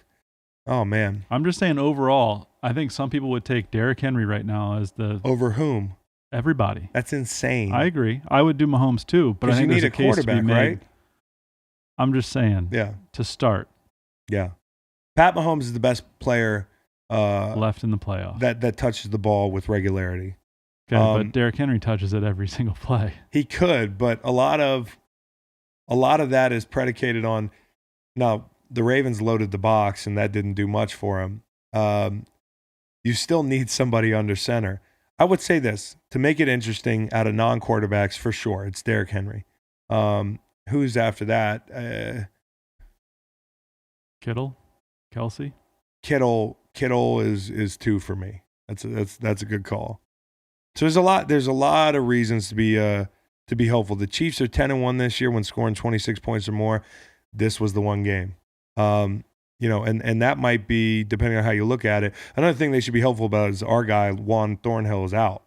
Speaker 1: Oh, man.
Speaker 2: I'm just saying overall, I think some people would take Derrick Henry right now as the...
Speaker 1: Over whom?
Speaker 2: Everybody.
Speaker 1: That's insane.
Speaker 2: I agree. I would do Mahomes too, but I think there's a case to be made. Right? I'm just saying.
Speaker 1: Yeah.
Speaker 2: To start.
Speaker 1: Yeah. Pat Mahomes is the best player
Speaker 2: left in the playoffs.
Speaker 1: That touches the ball with regularity.
Speaker 2: Okay, but Derrick Henry touches it every single play. He
Speaker 1: could, but a lot of that is predicated on now the Ravens loaded the box and that didn't do much for him. You still need somebody under center. I would say this, to make it interesting out of non-quarterbacks, for sure, it's Derrick Henry. Who's after that?
Speaker 2: Kittle? Kelsey?
Speaker 1: Kittle is 2 for me. That's a good call. So there's a lot of reasons to be hopeful. The Chiefs are 10-1 this year when scoring 26 points or more. This was the one game. And that might be, depending on how you look at it. Another thing they should be hopeful about is our guy, Juan Thornhill, is out.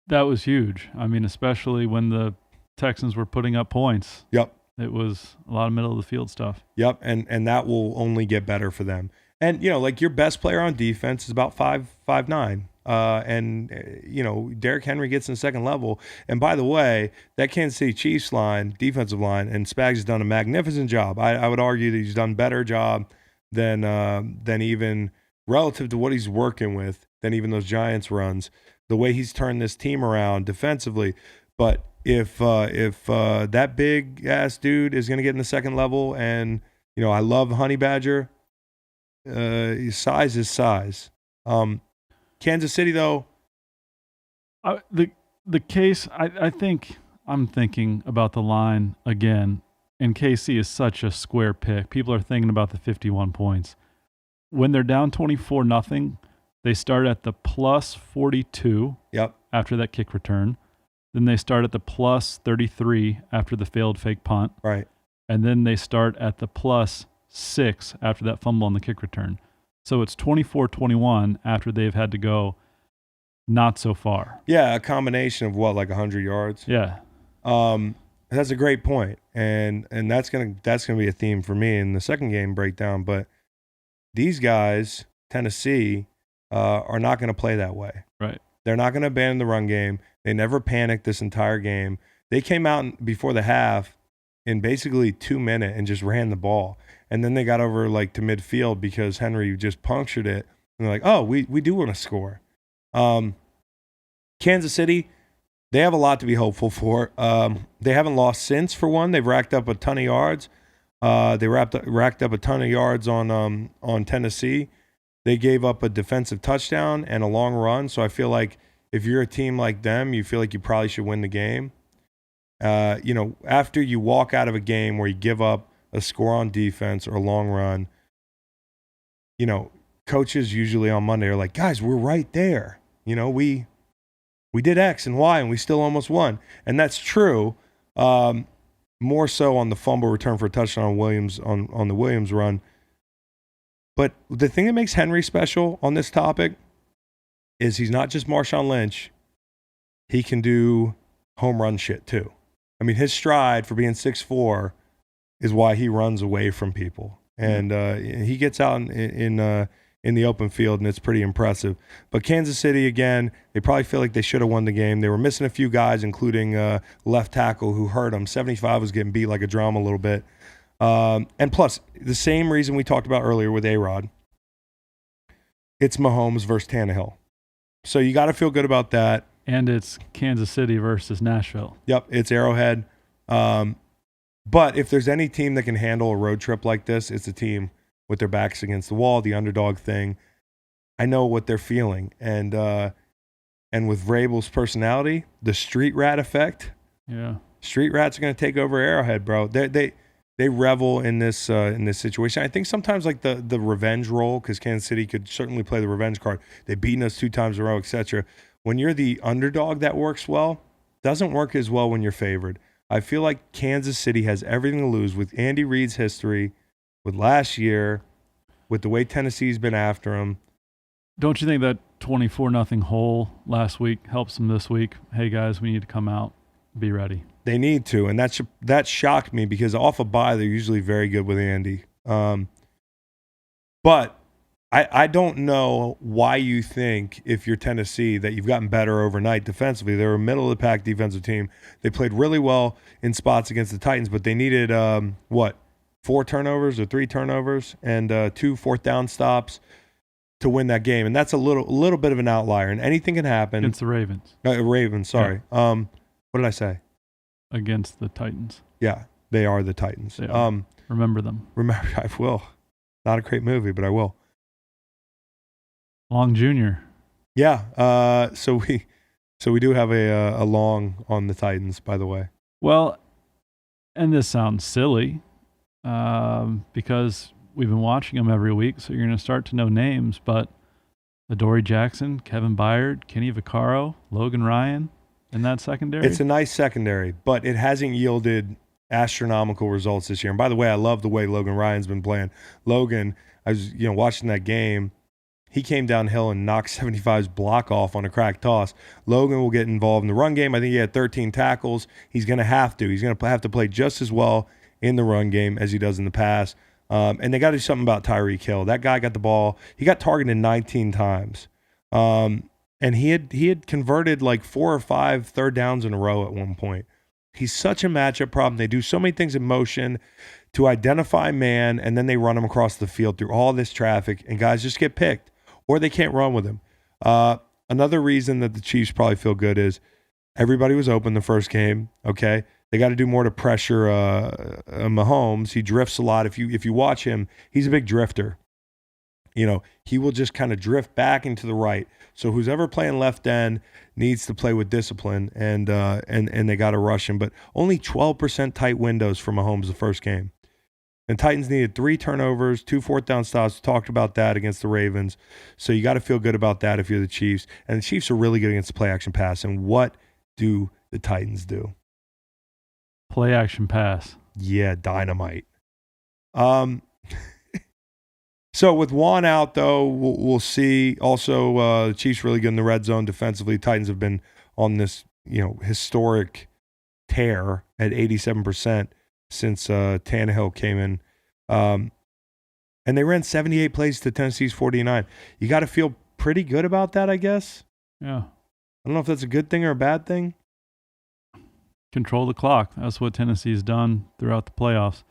Speaker 2: That was huge. I mean, especially when the Texans were putting up points.
Speaker 1: Yep.
Speaker 2: It was a lot of middle of the field stuff.
Speaker 1: Yep, and that will only get better for them. And, like your best player on defense is about 5'9". Derrick Henry gets in the second level. And by the way, that Kansas City Chiefs line, defensive line, and Spags has done a magnificent job. I would argue that he's done a better job than even relative to what he's working with, than even those Giants runs, the way he's turned this team around defensively. But if that big ass dude is going to get in the second level, and I love Honey Badger, size is size. Kansas City though,
Speaker 2: the case I think I'm thinking about the line again. And KC is such a square pick. People are thinking about the 51 points. When they're down 24-0, they start at the plus 42 after that kick return. Then they start at the plus 33 after the failed fake punt.
Speaker 1: Right.
Speaker 2: And then they start at the plus 6 after that fumble on the kick return. So it's 24-21 after they've had to go not so far.
Speaker 1: Yeah, a combination of like 100 yards.
Speaker 2: Yeah.
Speaker 1: That's a great point, and that's gonna be a theme for me in the second game breakdown. But these guys, Tennessee, are not going to play that way.
Speaker 2: Right.
Speaker 1: They're not going to abandon the run game. They never panicked this entire game. They came out before the half in basically 2 minutes and just ran the ball, and then they got over to midfield because Henry just punctured it. And they're like, oh, we do want to score. Kansas City, they have a lot to be hopeful for. They haven't lost since, for one. They've racked up a ton of yards. They racked up a ton of yards on Tennessee. They gave up a defensive touchdown and a long run. So I feel like if you're a team like them, you feel like you probably should win the game. After you walk out of a game where you give up a score on defense or a long run, coaches usually on Monday are like, guys, we're right there. We did X and Y, and we still almost won. And that's true, more so on the fumble return for a touchdown on Williams on the Williams run. But the thing that makes Henry special on this topic is he's not just Marshawn Lynch. He can do home run shit too. I mean, his stride for being 6'4" is why he runs away from people. And he gets out in the open field, and it's pretty impressive. But Kansas City, again, they probably feel like they should have won the game. They were missing a few guys, including left tackle who hurt him. 75 was getting beat like a drum a little bit. And plus, the same reason we talked about earlier with A-Rod. It's Mahomes versus Tannehill. So you got to feel good about that.
Speaker 2: And it's Kansas City versus Nashville.
Speaker 1: Yep, it's Arrowhead. But if there's any team that can handle a road trip like this, it's a team with their backs against the wall, the underdog thing. I know what they're feeling. And with Vrabel's personality, the street rat effect.
Speaker 2: Yeah.
Speaker 1: Street rats are going to take over Arrowhead, bro. They revel in this situation. I think sometimes like the revenge role, because Kansas City could certainly play the revenge card. They've beaten us 2 times in a row, etc. When you're the underdog, that works well. Doesn't work as well when you're favored. I feel like Kansas City has everything to lose with Andy Reid's history, with last year, with the way Tennessee's been after him.
Speaker 2: Don't you think that 24-0 hole last week helps them this week? Hey, guys, we need to come out, be ready.
Speaker 1: They need to, and that shocked me because off a bye, they're usually very good with Andy. But I don't know why you think, if you're Tennessee, that you've gotten better overnight defensively. They were a middle-of-the-pack defensive team. They played really well in spots against the Titans, but they needed, 4 turnovers or 3 turnovers and 2 fourth-down stops to win that game. And that's a little bit of an outlier, and anything can happen.
Speaker 2: Against the Ravens.
Speaker 1: Ravens, sorry. Yeah. What did I say?
Speaker 2: Against the Titans.
Speaker 1: Yeah, they are the Titans.
Speaker 2: They are. Remember them.
Speaker 1: I will. Not a great movie, but I will.
Speaker 2: Long Jr.
Speaker 1: Yeah. So we do have a long on the Titans, by the way.
Speaker 2: Well, and this sounds silly because we've been watching them every week, so you're going to start to know names, but Adoree Jackson, Kevin Byard, Kenny Vaccaro, Logan Ryan in that secondary.
Speaker 1: It's a nice secondary, but it hasn't yielded astronomical results this year. And by the way, I love the way Logan Ryan's been playing. Logan, I was watching that game. He came downhill and knocked 75's block off on a cracked toss. Logan will get involved in the run game. I think he had 13 tackles. He's going to have to. He's going to have to play just as well in the run game as he does in the pass. And they got to do something about Tyreek Hill. That guy got the ball. He got targeted 19 times. And he had converted like 4 or 5 third downs in a row at one point. He's such a matchup problem. They do so many things in motion to identify man, and then they run him across the field through all this traffic, and guys just get picked, or they can't run with him. Another reason that the Chiefs probably feel good is everybody was open the first game, okay? They got to do more to pressure Mahomes. He drifts a lot. If you watch him, he's a big drifter. He will just kind of drift back into the right. So who's ever playing left end needs to play with discipline, and they got to rush him. But only 12% tight windows for Mahomes the first game. And Titans needed 3 turnovers, 2 fourth-down stops. We talked about that against the Ravens. So you got to feel good about that if you're the Chiefs. And the Chiefs are really good against the play-action pass. And what do the Titans do?
Speaker 2: Play-action pass.
Speaker 1: Yeah, dynamite. So with Juan out, though, we'll see. Also, the Chiefs really good in the red zone defensively. Titans have been on this, historic tear at 87% since Tannehill came in. And they ran 78 plays to Tennessee's 49. You got to feel pretty good about that, I guess.
Speaker 2: Yeah.
Speaker 1: I don't know if that's a good thing or a bad thing.
Speaker 2: Control the clock. That's what Tennessee's done throughout the playoffs.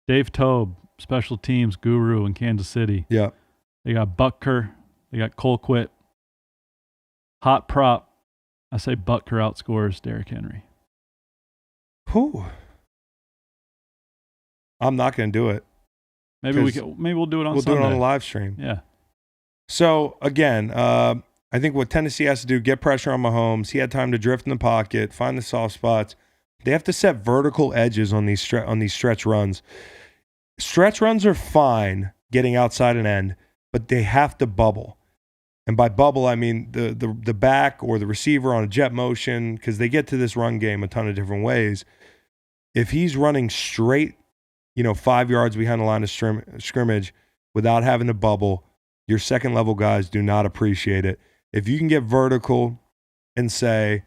Speaker 2: Dave Tobe, special teams guru in Kansas City.
Speaker 1: Yeah.
Speaker 2: They got Butker. They got Colquitt. Hot prop. I say Butker outscores Derrick Henry.
Speaker 1: Whew. I'm not going to do it.
Speaker 2: Maybe we'll do it on Sunday.
Speaker 1: We'll do it on the live stream.
Speaker 2: Yeah.
Speaker 1: So, again, I think what Tennessee has to do, get pressure on Mahomes. He had time to drift in the pocket, find the soft spots. They have to set vertical edges on these stretch runs. Stretch runs are fine getting outside an end, but they have to bubble. And by bubble, I mean the back or the receiver on a jet motion, because they get to this run game a ton of different ways. If he's running straight, 5 yards behind the line of scrimmage without having to bubble, your second-level guys do not appreciate it. If you can get vertical and say,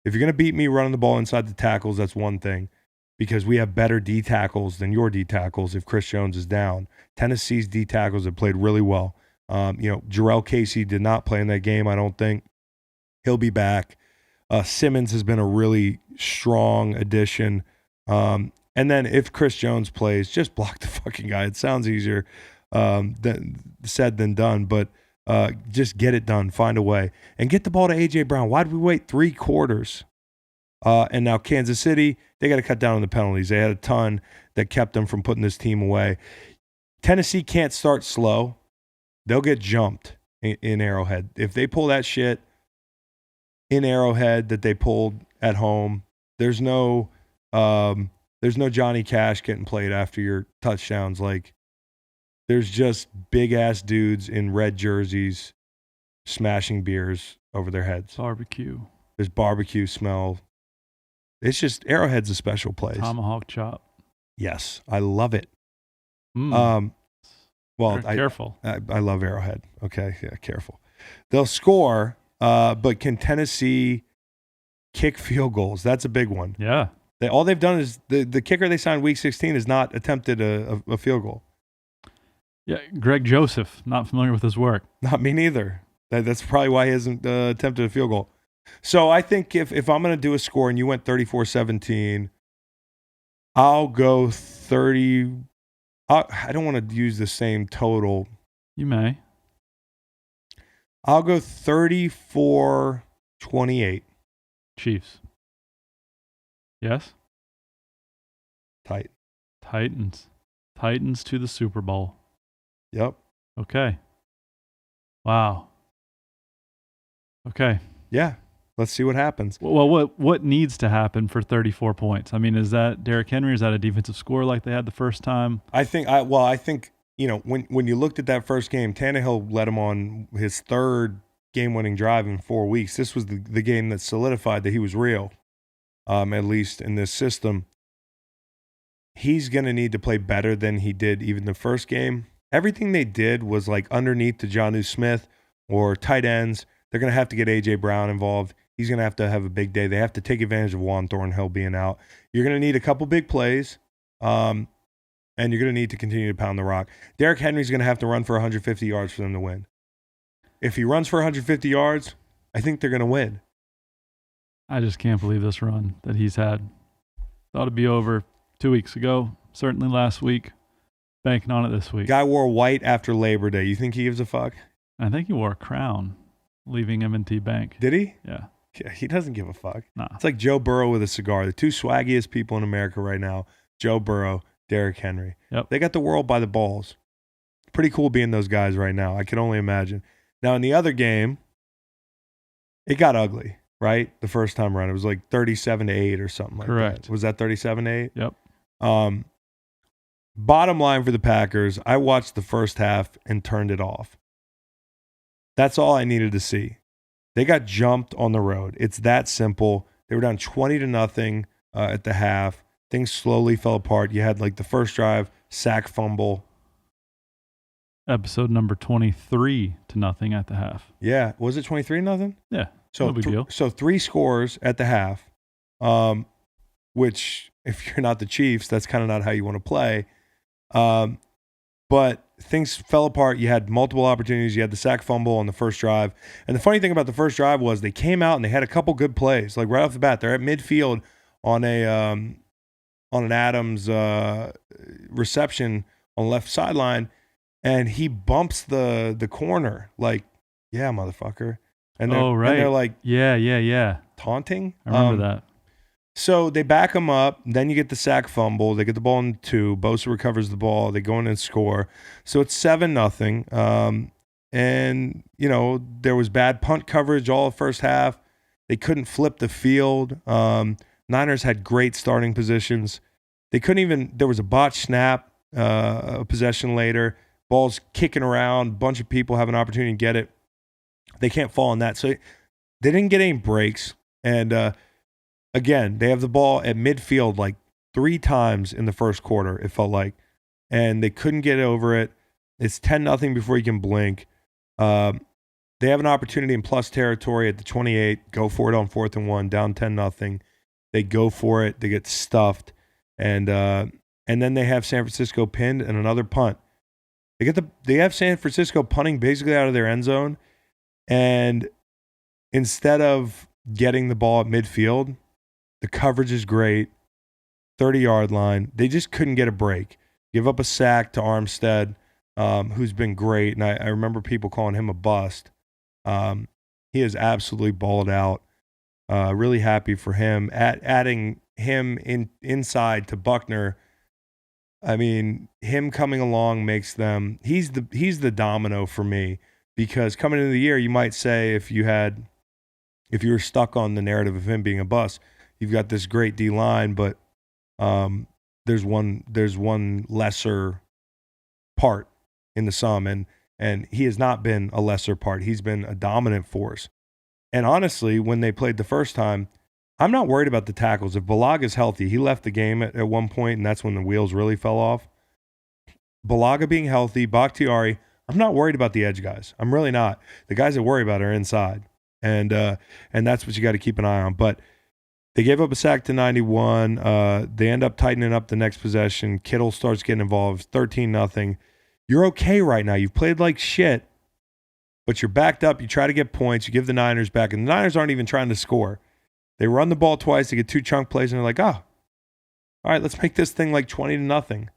Speaker 1: If you're going to beat me running the ball inside the tackles, that's one thing, because we have better D tackles than your D tackles if Chris Jones is down. Tennessee's D tackles have played really well. Jarrell Casey did not play in that game, I don't think. He'll be back. Simmons has been a really strong addition. And then if Chris Jones plays, just block the fucking guy. It sounds easier said than done, but just get it done. Find a way. And get the ball to A.J. Brown. Why did we wait 3 quarters? And now Kansas City, they got to cut down on the penalties. They had a ton that kept them from putting this team away. Tennessee can't start slow. They'll get jumped in Arrowhead. If they pull that shit in Arrowhead that they pulled at home, there's no Johnny Cash getting played after your touchdowns. Like, there's just big-ass dudes in red jerseys smashing beers over their heads.
Speaker 2: Barbecue.
Speaker 1: There's barbecue smell. It's just, Arrowhead's a special place.
Speaker 2: Tomahawk chop.
Speaker 1: Yes, I love it.
Speaker 2: Careful.
Speaker 1: I love Arrowhead. Okay, yeah, careful. They'll score, but can Tennessee kick field goals? That's a big one.
Speaker 2: Yeah.
Speaker 1: All they've done is, the kicker they signed week 16 has not attempted a field goal.
Speaker 2: Yeah, Greg Joseph, not familiar with his work.
Speaker 1: Not me neither. That's probably why he hasn't attempted a field goal. So I think if I'm going to do a score and you went 34-17, I'll go 30. I don't want to use the same total.
Speaker 2: You may.
Speaker 1: I'll go 34-28.
Speaker 2: Chiefs. Yes?
Speaker 1: Tight.
Speaker 2: Titans to the Super Bowl.
Speaker 1: Yep.
Speaker 2: Okay. Wow. Okay.
Speaker 1: Yeah. Let's see what happens.
Speaker 2: Well, what needs to happen for 34 points? I mean, is that Derrick Henry? Is that a defensive score like they had the first time?
Speaker 1: I think when you looked at that first game, Tannehill led him on his 3rd game-winning drive in 4 weeks. This was the game that solidified that he was real, at least in this system. He's going to need to play better than he did even the first game. Everything they did was like underneath to Jonnu Smith or tight ends. They're going to have to get A.J. Brown involved. He's going to have a big day. They have to take advantage of Juan Thornhill being out. You're going to need a couple big plays, and you're going to need to continue to pound the rock. Derrick Henry's going to have to run for 150 yards for them to win. If he runs for 150 yards, I think they're going to win.
Speaker 2: I just can't believe this run that he's had. Thought it'd be over 2 weeks ago, certainly last week. Banking on it this week.
Speaker 1: Guy wore white after Labor Day. You think he gives a fuck?
Speaker 2: I think he wore a crown, leaving M&T Bank.
Speaker 1: Did he?
Speaker 2: Yeah.
Speaker 1: He doesn't give a fuck.
Speaker 2: Nah.
Speaker 1: It's like Joe Burrow with a cigar. The 2 swaggiest people in America right now, Joe Burrow, Derrick Henry.
Speaker 2: Yep.
Speaker 1: They got the world by the balls. Pretty cool being those guys right now. I can only imagine. Now, in the other game, it got ugly, right? The first time around. It was like 37-8 or something like
Speaker 2: Correct.
Speaker 1: that. Was that 37-8?
Speaker 2: Yep.
Speaker 1: Bottom line for the Packers, I watched the first half and turned it off. That's all I needed to see. They got jumped on the road. It's that simple. They were down 20-0 at the half. Things slowly fell apart. You had like the first drive, sack fumble.
Speaker 2: Episode number 23-0 at the half.
Speaker 1: Yeah. Was it 23-0?
Speaker 2: Yeah.
Speaker 1: So
Speaker 2: no big deal.
Speaker 1: So 3 scores at the half, which if you're not the Chiefs, that's kind of not how you want to play. But things fell apart. You had multiple opportunities. You had the sack fumble on the first drive. And the funny thing about the first drive was they came out and they had a couple good plays. Like right off the bat, they're at midfield on an Adams reception on the left sideline, and he bumps the corner. Like, yeah, motherfucker. And
Speaker 2: right.
Speaker 1: And they're like,
Speaker 2: yeah.
Speaker 1: taunting.
Speaker 2: I remember that.
Speaker 1: So they back him up. Then you get the sack fumble. They get the ball in 2. Bosa recovers the ball. They go in and score. So it's 7-0. And, there was bad punt coverage all the first half. They couldn't flip the field. Niners had great starting positions. They couldn't even – there was a botched snap, a possession later. Ball's kicking around. Bunch of people have an opportunity to get it. They can't fall on that. So they didn't get any breaks. And again, they have the ball at midfield like 3 times in the first quarter, it felt like. And they couldn't get over it. It's 10-0 before you can blink. They have an opportunity in plus territory at the 28. Go for it on 4th and 1, down 10-0. They go for it. They get stuffed, and then they have San Francisco pinned and another punt. They have San Francisco punting basically out of their end zone, and instead of getting the ball at midfield, the coverage is great. 30-yard line. They just couldn't get a break. Give up a sack to Armstead, who's been great, and I remember people calling him a bust. He has absolutely balled out. Really happy for him. Adding him inside to Buckner, I mean, him coming along makes them. He's the domino for me, because coming into the year, you might say if you were stuck on the narrative of him being a bust, you've got this great D line, but there's one lesser part in the sum, and he has not been a lesser part. He's been a dominant force. And honestly, when they played the first time, I'm not worried about the tackles. If Balaga's healthy, he left the game at one point, and that's when the wheels really fell off. Balaga being healthy, Bakhtiari, I'm not worried about the edge guys. I'm really not. The guys I worry about are inside, and that's what you got to keep an eye on. But they gave up a sack to 91. They end up tightening up the next possession. Kittle starts getting involved, 13-0. You're okay right now. You've played like shit, but you're backed up. You try to get points. You give the Niners back, and the Niners aren't even trying to score. They run the ball twice. They get 2 chunk plays, and they're like, all right, let's make this thing like 20-0.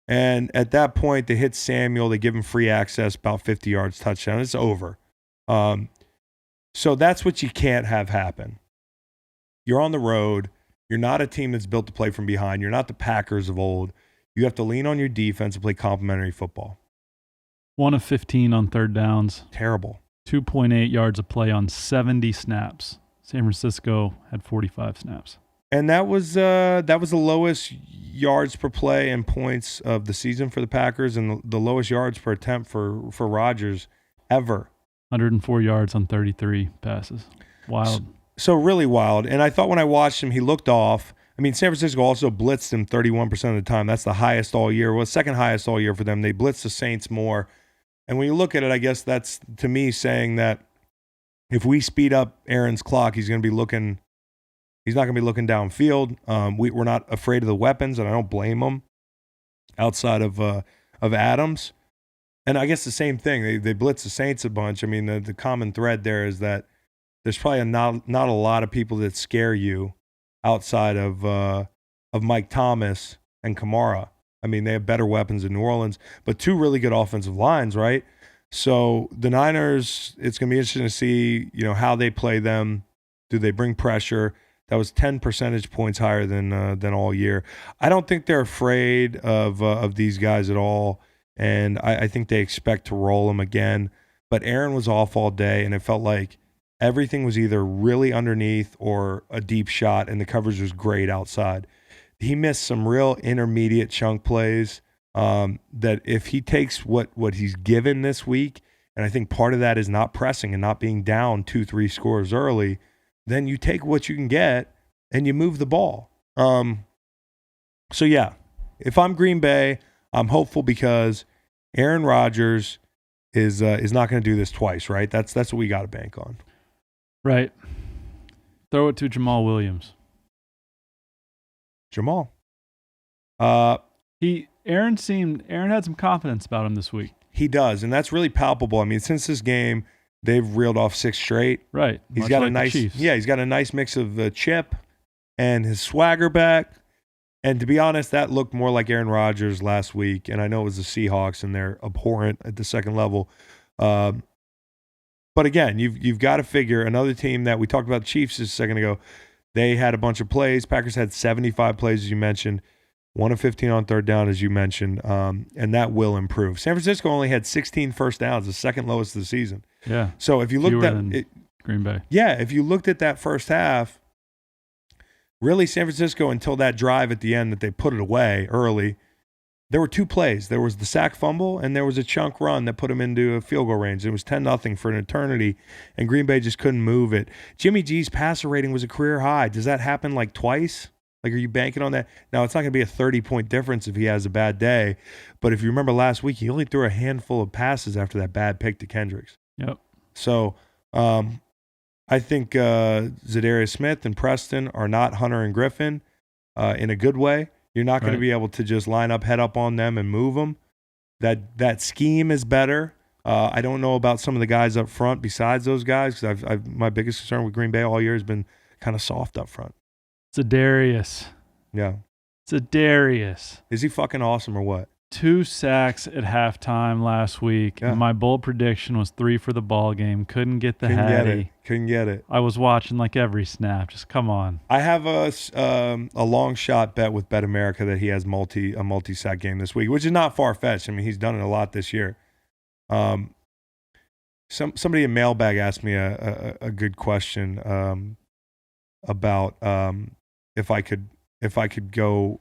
Speaker 1: And at that point, they hit Samuel. They give him free access, about 50 yards, touchdown. It's over. So that's what you can't have happen. You're on the road. You're not a team that's built to play from behind. You're not the Packers of old. You have to lean on your defense and play complementary football.
Speaker 2: 1 of 15 on third downs.
Speaker 1: Terrible.
Speaker 2: 2.8 yards of play on 70 snaps. San Francisco had 45 snaps.
Speaker 1: And that was the lowest yards per play and points of the season for the Packers, and the lowest yards per attempt for Rodgers ever.
Speaker 2: 104 yards on 33 passes. Wild.
Speaker 1: So really wild. And I thought when I watched him, he looked off. I mean, San Francisco also blitzed him 31% of the time. That's the highest all year. Well, second highest all year for them. They blitzed the Saints more. And when you look at it, I guess that's, to me, saying that if we speed up Aaron's clock, he's not going to be looking downfield. We're not afraid of the weapons, and I don't blame him outside of Adams. And I guess the same thing. They blitz the Saints a bunch. I mean, the common thread there is that there's probably not a lot of people that scare you outside of Mike Thomas and Kamara. I mean, they have better weapons in New Orleans, but 2 really good offensive lines, right? So the Niners, it's going to be interesting to see, how they play them. Do they bring pressure? That was 10 percentage points higher than all year. I don't think they're afraid of these guys at all, and I think they expect to roll them again. But Aaron was off all day, and it felt like everything was either really underneath or a deep shot, and the coverage was great outside. He missed some real intermediate chunk plays that if he takes what he's given this week, and I think part of that is not pressing and not being down 2-3 scores early, then you take what you can get and you move the ball. So yeah, if I'm Green Bay, I'm hopeful because Aaron Rodgers is not going to do this twice, right? That's what we got to bank on.
Speaker 2: Right. Throw it to Jamal Williams.
Speaker 1: Jamal.
Speaker 2: Aaron had some confidence about him this week.
Speaker 1: He does, and that's really palpable. I mean, since this game, they've reeled off 6 straight.
Speaker 2: Right.
Speaker 1: He's got a nice mix of the chip and his swagger back. And to be honest, that looked more like Aaron Rodgers last week. And I know it was the Seahawks, and they're abhorrent at the second level. But again, you've got to figure another team that we talked about, the Chiefs just a second ago. They had a bunch of plays. Packers had 75 plays, as you mentioned. 1 of 15 on third down, as you mentioned. And that will improve. San Francisco only had 16 first downs, the second lowest of the season.
Speaker 2: Yeah.
Speaker 1: So if you looked at
Speaker 2: Green Bay.
Speaker 1: Yeah, if you looked at that first half, really San Francisco until that drive at the end that they put it away early, there were 2 plays. There was the sack fumble, and there was a chunk run that put them into a field goal range. It was 10-0 for an eternity, and Green Bay just couldn't move it. Jimmy G's passer rating was a career high. Does that happen like twice? Like, are you banking on that? Now, it's not going to be a 30-point difference if he has a bad day, but if you remember last week, he only threw a handful of passes after that bad pick to Kendricks.
Speaker 2: Yep.
Speaker 1: So I think Zadarius Smith and Preston are not Hunter and Griffin in a good way. You're not going to be able to just line up, head up on them and move them. That scheme is better. I don't know about some of the guys up front besides those guys, because my biggest concern with Green Bay all year has been kind of soft up front.
Speaker 2: Zadarius.
Speaker 1: Yeah.
Speaker 2: Zadarius.
Speaker 1: Is he fucking awesome or what?
Speaker 2: 2 sacks at halftime last week.
Speaker 1: Yeah.
Speaker 2: And my bold prediction was 3 for the ball game. Couldn't get the Hattie.
Speaker 1: Couldn't get it.
Speaker 2: I was watching like every snap. Just come on.
Speaker 1: I have a long shot bet with Bet America that he has a multi-sack game this week, which is not far-fetched. I mean, he's done it a lot this year. Somebody in Mailbag asked me a good question about if I could go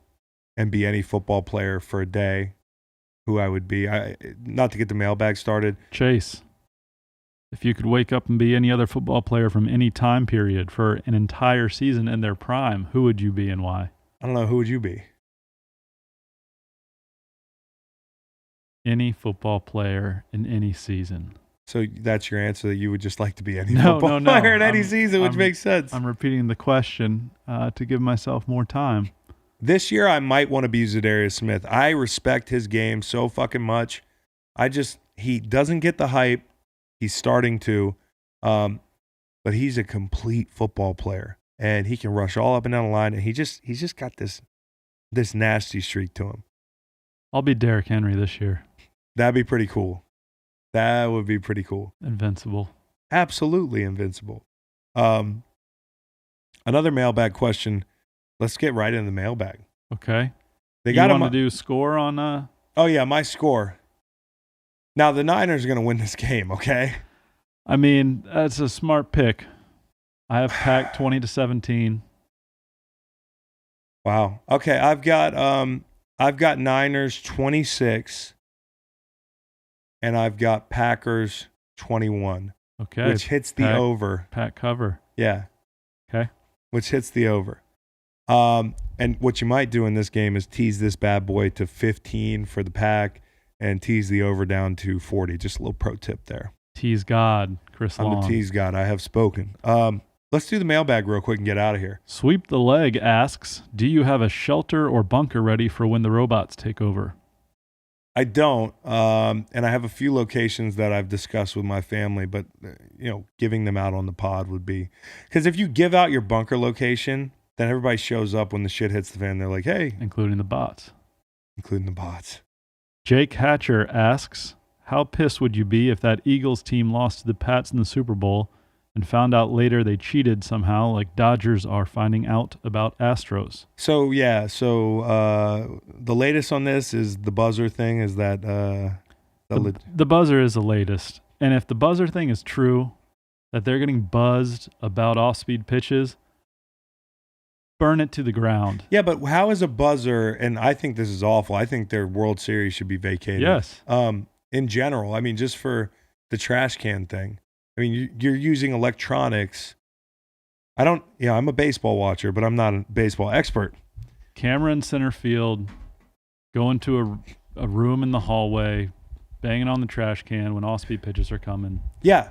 Speaker 1: and be any football player for a day, who I would be. Not to get the Mailbag started.
Speaker 2: Chase, if you could wake up and be any other football player from any time period for an entire season in their prime, who would you be and why?
Speaker 1: I don't know. Who would you be?
Speaker 2: Any football player in any season.
Speaker 1: So that's your answer, that you would just like to be any football player in any season, which makes sense.
Speaker 2: I'm repeating the question to give myself more time.
Speaker 1: This year, I might want to be Zadarius Smith. I respect his game so fucking much. He doesn't get the hype. He's starting to, but he's a complete football player, and he can rush all up and down the line. And he's just got this nasty streak to him.
Speaker 2: I'll be Derrick Henry this year.
Speaker 1: That'd be pretty cool. That would be pretty cool.
Speaker 2: Invincible. Absolutely
Speaker 1: invincible. Another mailbag question. Let's get right into the mailbag.
Speaker 2: Okay.
Speaker 1: They got
Speaker 2: to do score on
Speaker 1: Oh yeah, my score. Now the Niners are going to win this game, okay?
Speaker 2: I mean, that's a smart pick. I have Pack 20-17.
Speaker 1: Wow. Okay, I've got Niners 26 and I've got Packers 21.
Speaker 2: Okay.
Speaker 1: Which hits the over.
Speaker 2: Pack cover.
Speaker 1: Yeah.
Speaker 2: Okay.
Speaker 1: Which hits the over. And what you might do in this game is tease this bad boy to 15 for the Pack and tease the over down to 40. Just a little pro tip there.
Speaker 2: Tease God, Chris Long.
Speaker 1: I'm the tease God. I have spoken. Let's do the mailbag real quick and get out of here.
Speaker 2: Sweep the Leg asks, do you have a shelter or bunker ready for when the robots take over?
Speaker 1: I don't. And I have a few locations that I've discussed with my family, but giving them out on the pod would be, because if you give out your bunker location, then everybody shows up when the shit hits the fan. They're like, hey.
Speaker 2: Including the bots. Jake Hatcher asks, how pissed would you be if that Eagles team lost to the Pats in the Super Bowl and found out later they cheated somehow, like Dodgers are finding out about Astros?
Speaker 1: So the latest on this is the buzzer thing. Is that
Speaker 2: the buzzer is the latest. And if the buzzer thing is true, that they're getting buzzed about off-speed pitches, burn it to the ground.
Speaker 1: Yeah, but how is a buzzer, and I think this is awful, I think their World Series should be vacated.
Speaker 2: Yes.
Speaker 1: In general, I mean, just for the trash can thing. I mean, you're using electronics. I'm a baseball watcher, but I'm not a baseball expert.
Speaker 2: Camera in center field, go into a room in the hallway, banging on the trash can when off-speed pitches are coming.
Speaker 1: Yeah.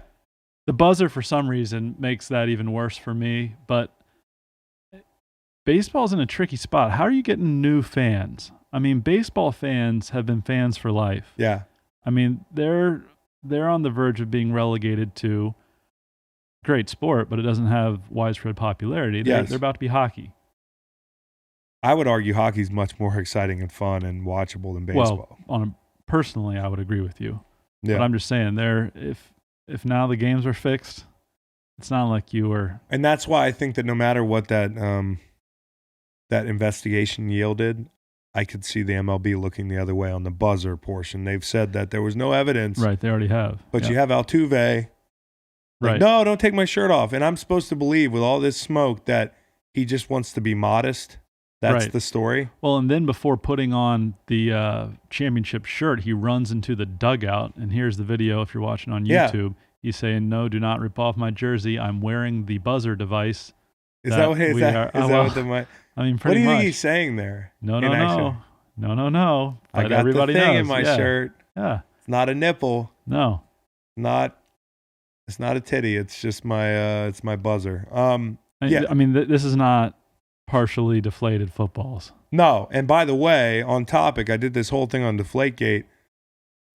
Speaker 2: The buzzer, for some reason, makes that even worse for me, but baseball's in a tricky spot. How are you getting new fans? I mean, baseball fans have been fans for life.
Speaker 1: Yeah.
Speaker 2: I mean, they're on the verge of being relegated to great sport, but it doesn't have widespread popularity. They're about to be hockey.
Speaker 1: I would argue hockey's much more exciting and fun and watchable than baseball.
Speaker 2: Well, personally, I would agree with you.
Speaker 1: Yeah.
Speaker 2: But I'm just saying, if now the games are fixed, it's not like you were.
Speaker 1: And that's why I think that no matter what that investigation yielded, I could see the MLB looking the other way on the buzzer portion. They've said that there was no evidence.
Speaker 2: Right, they already have.
Speaker 1: But you have Altuve.
Speaker 2: Right.
Speaker 1: No, don't take my shirt off. And I'm supposed to believe with all this smoke that he just wants to be modest. That's the story.
Speaker 2: Well, and then before putting on the championship shirt, he runs into the dugout. And here's the video if you're watching on YouTube. Yeah. He's saying, no, do not rip off my jersey. I'm wearing the buzzer device.
Speaker 1: Is that what what the...
Speaker 2: I mean, pretty much.
Speaker 1: What do you think he's saying there?
Speaker 2: No.
Speaker 1: I got the thing in my shirt.
Speaker 2: Yeah.
Speaker 1: It's not a nipple.
Speaker 2: No.
Speaker 1: Not It's not a titty. It's just it's my buzzer.
Speaker 2: Yeah. I mean, this is not partially deflated footballs.
Speaker 1: No. And by the way, on topic, I did this whole thing on Deflategate.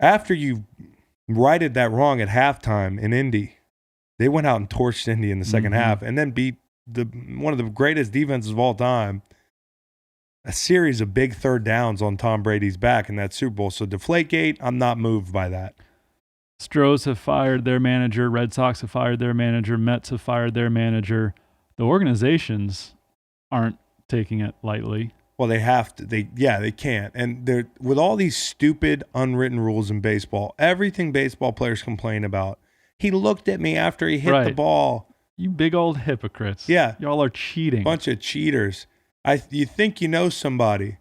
Speaker 1: After you righted that wrong at halftime in Indy, they went out and torched Indy in the second half and then beat one of the greatest defenses of all time. A series of big third downs on Tom Brady's back in that Super Bowl. So Deflategate, I'm not moved by that.
Speaker 2: Astros have fired their manager. Red Sox have fired their manager. Mets have fired their manager. The organizations aren't taking it lightly.
Speaker 1: Well, they have to. They can't. And they're with all these stupid unwritten rules in baseball, everything baseball players complain about. He looked at me after he hit the ball.
Speaker 2: You big old hypocrites.
Speaker 1: Yeah.
Speaker 2: Y'all are cheating.
Speaker 1: Bunch of cheaters. You think you know somebody.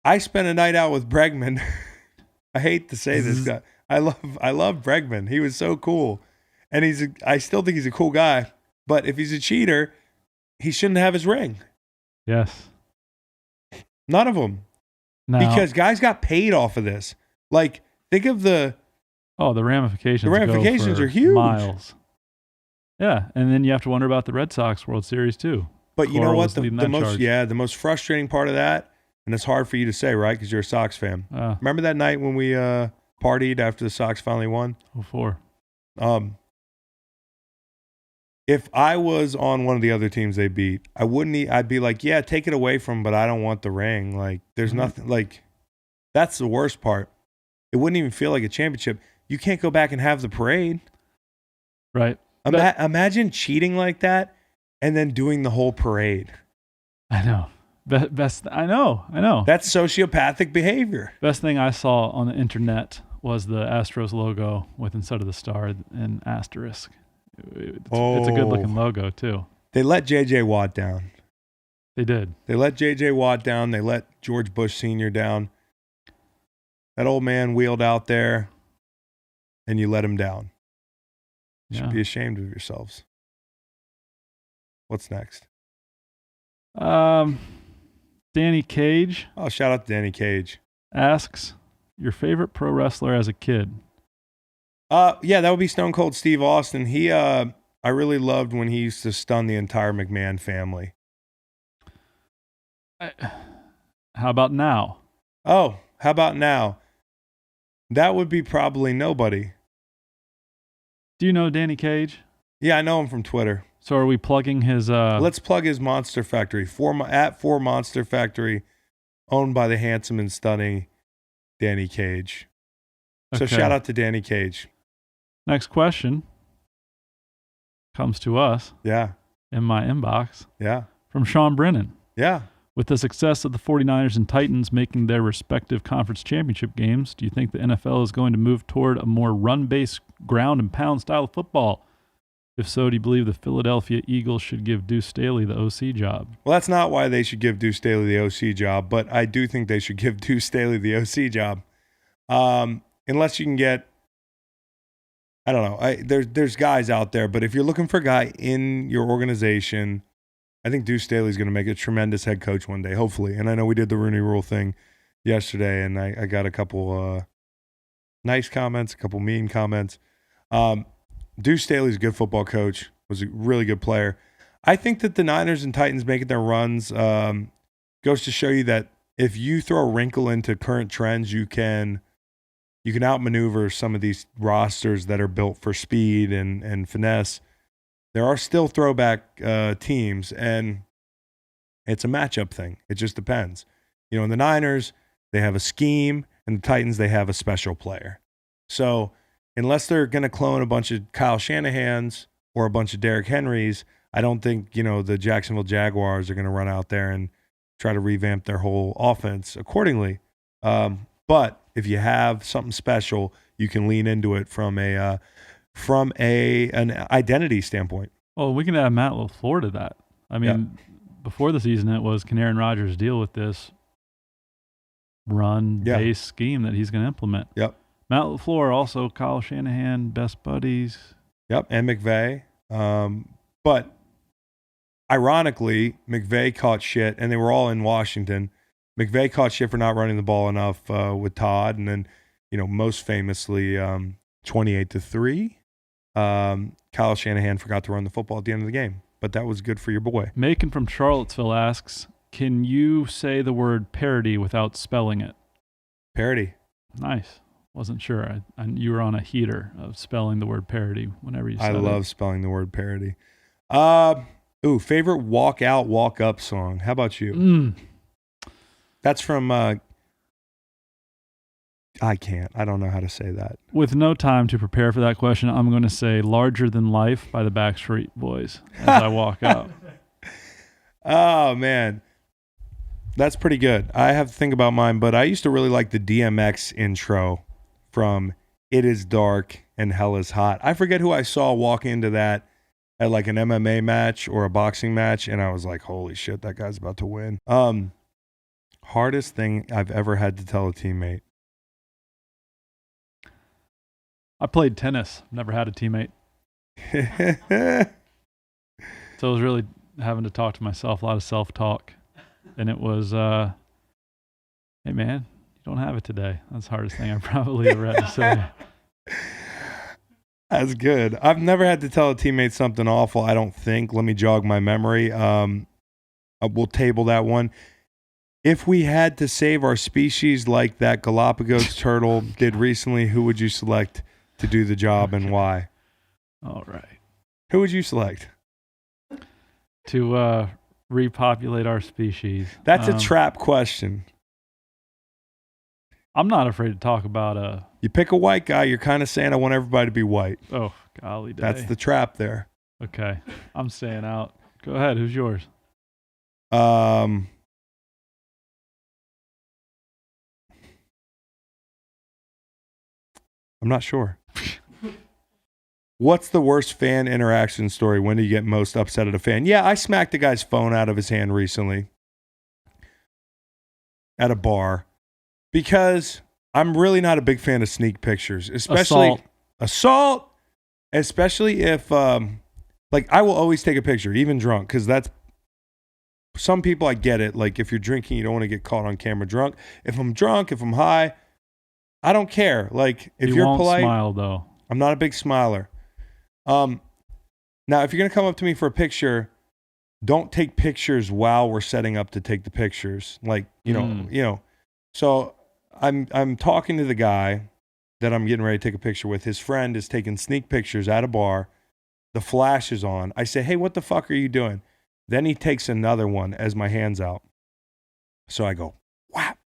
Speaker 1: I spent a night out with Bregman. I hate to say this guy. I love Bregman. He was so cool. And I still think he's a cool guy. But if he's a cheater, he shouldn't have his ring.
Speaker 2: Yes.
Speaker 1: None of them. No. Because guys got paid off of this. Like, think of the
Speaker 2: ramifications. The
Speaker 1: ramifications are huge.
Speaker 2: Miles. Yeah, and then you have to wonder about the Red Sox World Series too.
Speaker 1: But you know what? The most frustrating part of that, and it's hard for you to say, right? Because you're a Sox fan. Remember that night when we partied after the Sox finally won?
Speaker 2: 2004.
Speaker 1: If I was on one of the other teams they beat, I'd be like, yeah, take it away from them, but I don't want the ring. Like, there's nothing, like, that's the worst part. It wouldn't even feel like a championship. You can't go back and have the parade.
Speaker 2: Right.
Speaker 1: Imagine cheating like that and then doing the whole parade.
Speaker 2: I know. I know.
Speaker 1: That's sociopathic behavior.
Speaker 2: Best thing I saw on the internet was the Astros logo with, instead of the star, an asterisk. It's a good looking logo too.
Speaker 1: They let J.J. Watt down.
Speaker 2: They did.
Speaker 1: They let J.J. Watt down. They let George Bush Sr. down. That old man wheeled out there, and you let him down. You should be ashamed of yourselves. What's next?
Speaker 2: Danny Cage.
Speaker 1: Oh, shout out to Danny Cage.
Speaker 2: Asks, your favorite pro wrestler as a kid?
Speaker 1: Yeah, that would be Stone Cold Steve Austin. I really loved when he used to stun the entire McMahon family.
Speaker 2: How about now?
Speaker 1: Oh, how about now? That would be probably nobody.
Speaker 2: Do you know Danny Cage?
Speaker 1: Yeah, I know him from Twitter.
Speaker 2: So are we plugging his...
Speaker 1: Let's plug his Monster Factory. at 4 Monster Factory, owned by the handsome and stunning Danny Cage. So shout out to Danny Cage.
Speaker 2: Next question comes to us.
Speaker 1: Yeah.
Speaker 2: In my inbox.
Speaker 1: Yeah.
Speaker 2: From Sean Brennan.
Speaker 1: Yeah.
Speaker 2: With the success of the 49ers and Titans making their respective conference championship games, do you think the NFL is going to move toward a more run-based ground and pound style of football? If so, do you believe the Philadelphia Eagles should give Deuce Staley the OC job?
Speaker 1: Well, that's not why they should give Deuce Staley the OC job, but I do think they should give Deuce Staley the OC job. Unless you can get, I don't know, there's guys out there, but if you're looking for a guy in your organization, I think Deuce Staley's going to make a tremendous head coach one day, hopefully. And I know we did the Rooney Rule thing yesterday, and I got a couple nice comments, a couple mean comments. Deuce Staley's a good football coach, was a really good player. I think that the Niners and Titans making their runs goes to show you that if you throw a wrinkle into current trends, you can outmaneuver some of these rosters that are built for speed and finesse. There are still throwback teams, and it's a matchup thing. It just depends. You know, in the Niners, they have a scheme, and the Titans, they have a special player. So unless they're going to clone a bunch of Kyle Shanahans or a bunch of Derrick Henrys, I don't think, the Jacksonville Jaguars are going to run out there and try to revamp their whole offense accordingly. But if you have something special, you can lean into it from an identity standpoint.
Speaker 2: Well, we can add Matt LaFleur to that. I mean, before the season, it was, can Aaron Rodgers deal with this run-based scheme that he's going to implement?
Speaker 1: Yep.
Speaker 2: Matt LaFleur, also Kyle Shanahan, best buddies.
Speaker 1: Yep, and McVay. But ironically, McVay caught shit, and they were all in Washington. McVay caught shit for not running the ball enough with Todd, and then, most famously, 28-3. Kyle Shanahan forgot to run the football at the end of the game, but that was good for your boy.
Speaker 2: Macon from Charlottesville asks, can you say the word parody without spelling it?
Speaker 1: Parody.
Speaker 2: Nice. Wasn't sure. You were on a heater of spelling the word parody whenever you said it.
Speaker 1: I love spelling the word parody. Favorite walk out, walk up song. How about you? That's from, I don't know how to say that.
Speaker 2: With no time to prepare for that question, I'm going to say Larger Than Life by the Backstreet Boys as I walk out.
Speaker 1: Oh, man. That's pretty good. I have to think about mine, but I used to really like the DMX intro from It Is Dark and Hell Is Hot. I forget who I saw walk into that at like an MMA match or a boxing match, and I was like, holy shit, that guy's about to win. Hardest thing I've ever had to tell a teammate.
Speaker 2: I played tennis. Never had a teammate. So I was really having to talk to myself, a lot of self-talk. And it was, hey, man, you don't have it today. That's the hardest thing I probably ever had to say.
Speaker 1: That's good. I've never had to tell a teammate something awful, I don't think. Let me jog my memory. We'll table that one. If we had to save our species like that Galapagos turtle did recently, who would you select to do the job and why?
Speaker 2: All right.
Speaker 1: Who would you select?
Speaker 2: To repopulate our species.
Speaker 1: That's a trap question.
Speaker 2: I'm not afraid to talk about
Speaker 1: You pick a white guy, you're kind of saying I want everybody to be white.
Speaker 2: Oh, golly day.
Speaker 1: That's the trap there.
Speaker 2: Okay. I'm staying out. Go ahead. Who's yours?
Speaker 1: I'm not sure. What's the worst fan interaction story? When do you get most upset at a fan? Yeah, I smacked a guy's phone out of his hand recently at a bar because I'm really not a big fan of sneak pictures, especially assault, especially if like I will always take a picture, even drunk, because that's some people, I get it. Like if you're drinking, you don't want to get caught on camera drunk. If I'm drunk, if I'm high, I don't care. Like if you're polite,
Speaker 2: smile though.
Speaker 1: I'm not a big smiler. Now, if you're going to come up to me for a picture, don't take pictures while we're setting up to take the pictures. Like, you know, so I'm talking to the guy that I'm getting ready to take a picture with. His friend is taking sneak pictures at a bar. The flash is on. I say, hey, what the fuck are you doing? Then he takes another one as my hand's out. So I go, whap,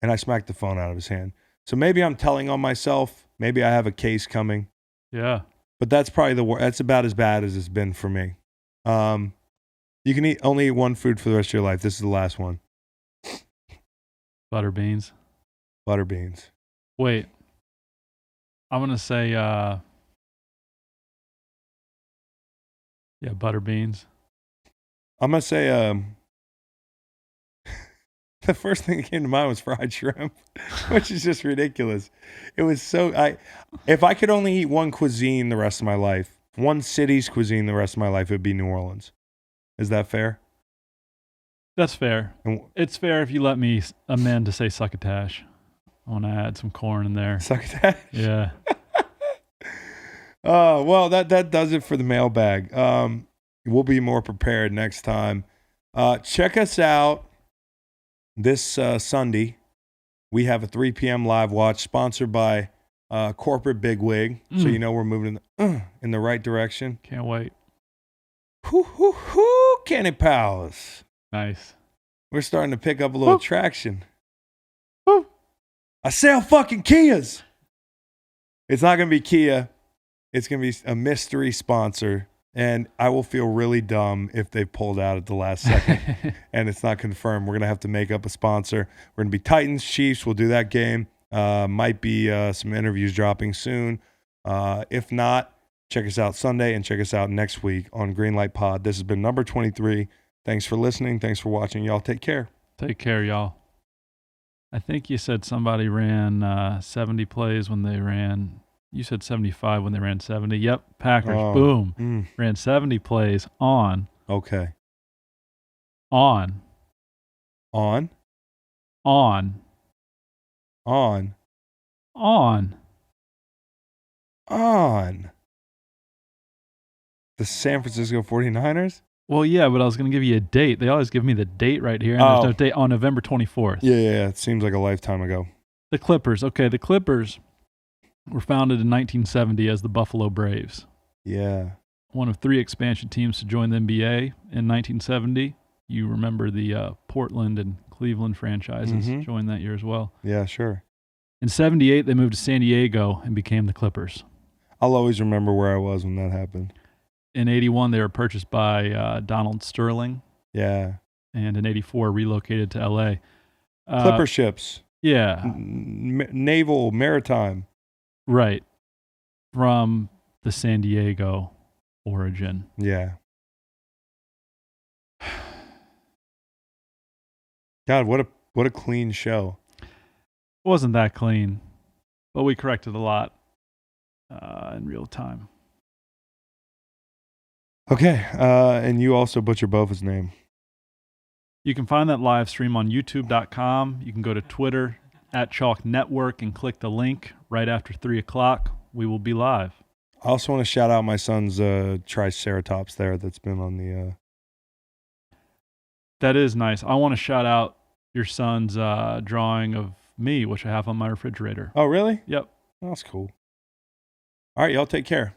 Speaker 1: and I smack the phone out of his hand. So maybe I'm telling on myself. Maybe I have a case coming.
Speaker 2: Yeah.
Speaker 1: But that's probably that's about as bad as it's been for me. You can only eat one food for the rest of your life. This is the last one.
Speaker 2: Butter beans.
Speaker 1: Butter beans.
Speaker 2: Wait. I'm going to say, butter beans.
Speaker 1: I'm going to say, the first thing that came to mind was fried shrimp, which is just ridiculous. It was if I could only eat one cuisine the rest of my life, one city's cuisine the rest of my life, it would be New Orleans. Is that fair?
Speaker 2: That's fair. It's fair if you let me amend to say succotash. I want to add some corn in there.
Speaker 1: Succotash?
Speaker 2: Yeah.
Speaker 1: Oh, well, that does it for the mailbag. We'll be more prepared next time. Check us out. This Sunday, we have a 3 p.m. live watch sponsored by Corporate Bigwig. So you know we're moving in the right direction.
Speaker 2: Can't wait.
Speaker 1: Kenny Powers.
Speaker 2: Nice.
Speaker 1: We're starting to pick up a little traction. I sell fucking Kias. It's not going to be Kia. It's going to be a mystery sponsor. And I will feel really dumb if they pulled out at the last second and it's not confirmed. We're going to have to make up a sponsor. We're going to be Titans, Chiefs. We'll do that game. Might be some interviews dropping soon. If not, check us out Sunday and check us out next week on Greenlight Pod. This has been number 23. Thanks for listening. Thanks for watching. Y'all take care.
Speaker 2: Take care, y'all. I think you said somebody ran 70 plays when they ran... You said 75 when they ran 70. Yep, Packers. Boom. Ran 70 plays on.
Speaker 1: Okay.
Speaker 2: On.
Speaker 1: On.
Speaker 2: On.
Speaker 1: On.
Speaker 2: On.
Speaker 1: On. The San Francisco 49ers?
Speaker 2: Well, yeah, but I was going to give you a date. They always give me the date right here, and there's no date on November 24th.
Speaker 1: Yeah. It seems like a lifetime ago.
Speaker 2: The Clippers. Okay, the Clippers were founded in 1970 as the Buffalo Braves.
Speaker 1: Yeah.
Speaker 2: One of 3 expansion teams to join the NBA in 1970. You remember the Portland and Cleveland franchises joined that year as well.
Speaker 1: Yeah, sure.
Speaker 2: In 78, they moved to San Diego and became the Clippers.
Speaker 1: I'll always remember where I was when that happened.
Speaker 2: In 81, they were purchased by Donald Sterling.
Speaker 1: Yeah.
Speaker 2: And in 84, relocated to L.A.
Speaker 1: Clipper ships.
Speaker 2: Yeah.
Speaker 1: Naval, maritime.
Speaker 2: Right. From the San Diego origin.
Speaker 1: Yeah. God, what a clean show.
Speaker 2: It wasn't that clean, but we corrected a lot in real time.
Speaker 1: Okay, and you also butchered Bova's name.
Speaker 2: You can find that live stream on youtube.com. You can go to Twitter @Chalk Network and click the link right after 3 o'clock. We will be live.
Speaker 1: I also want to shout out my son's Triceratops there that's been on the...
Speaker 2: That is nice. I want to shout out your son's drawing of me, which I have on my refrigerator.
Speaker 1: Oh, really?
Speaker 2: Yep.
Speaker 1: That's cool. All right, y'all take care.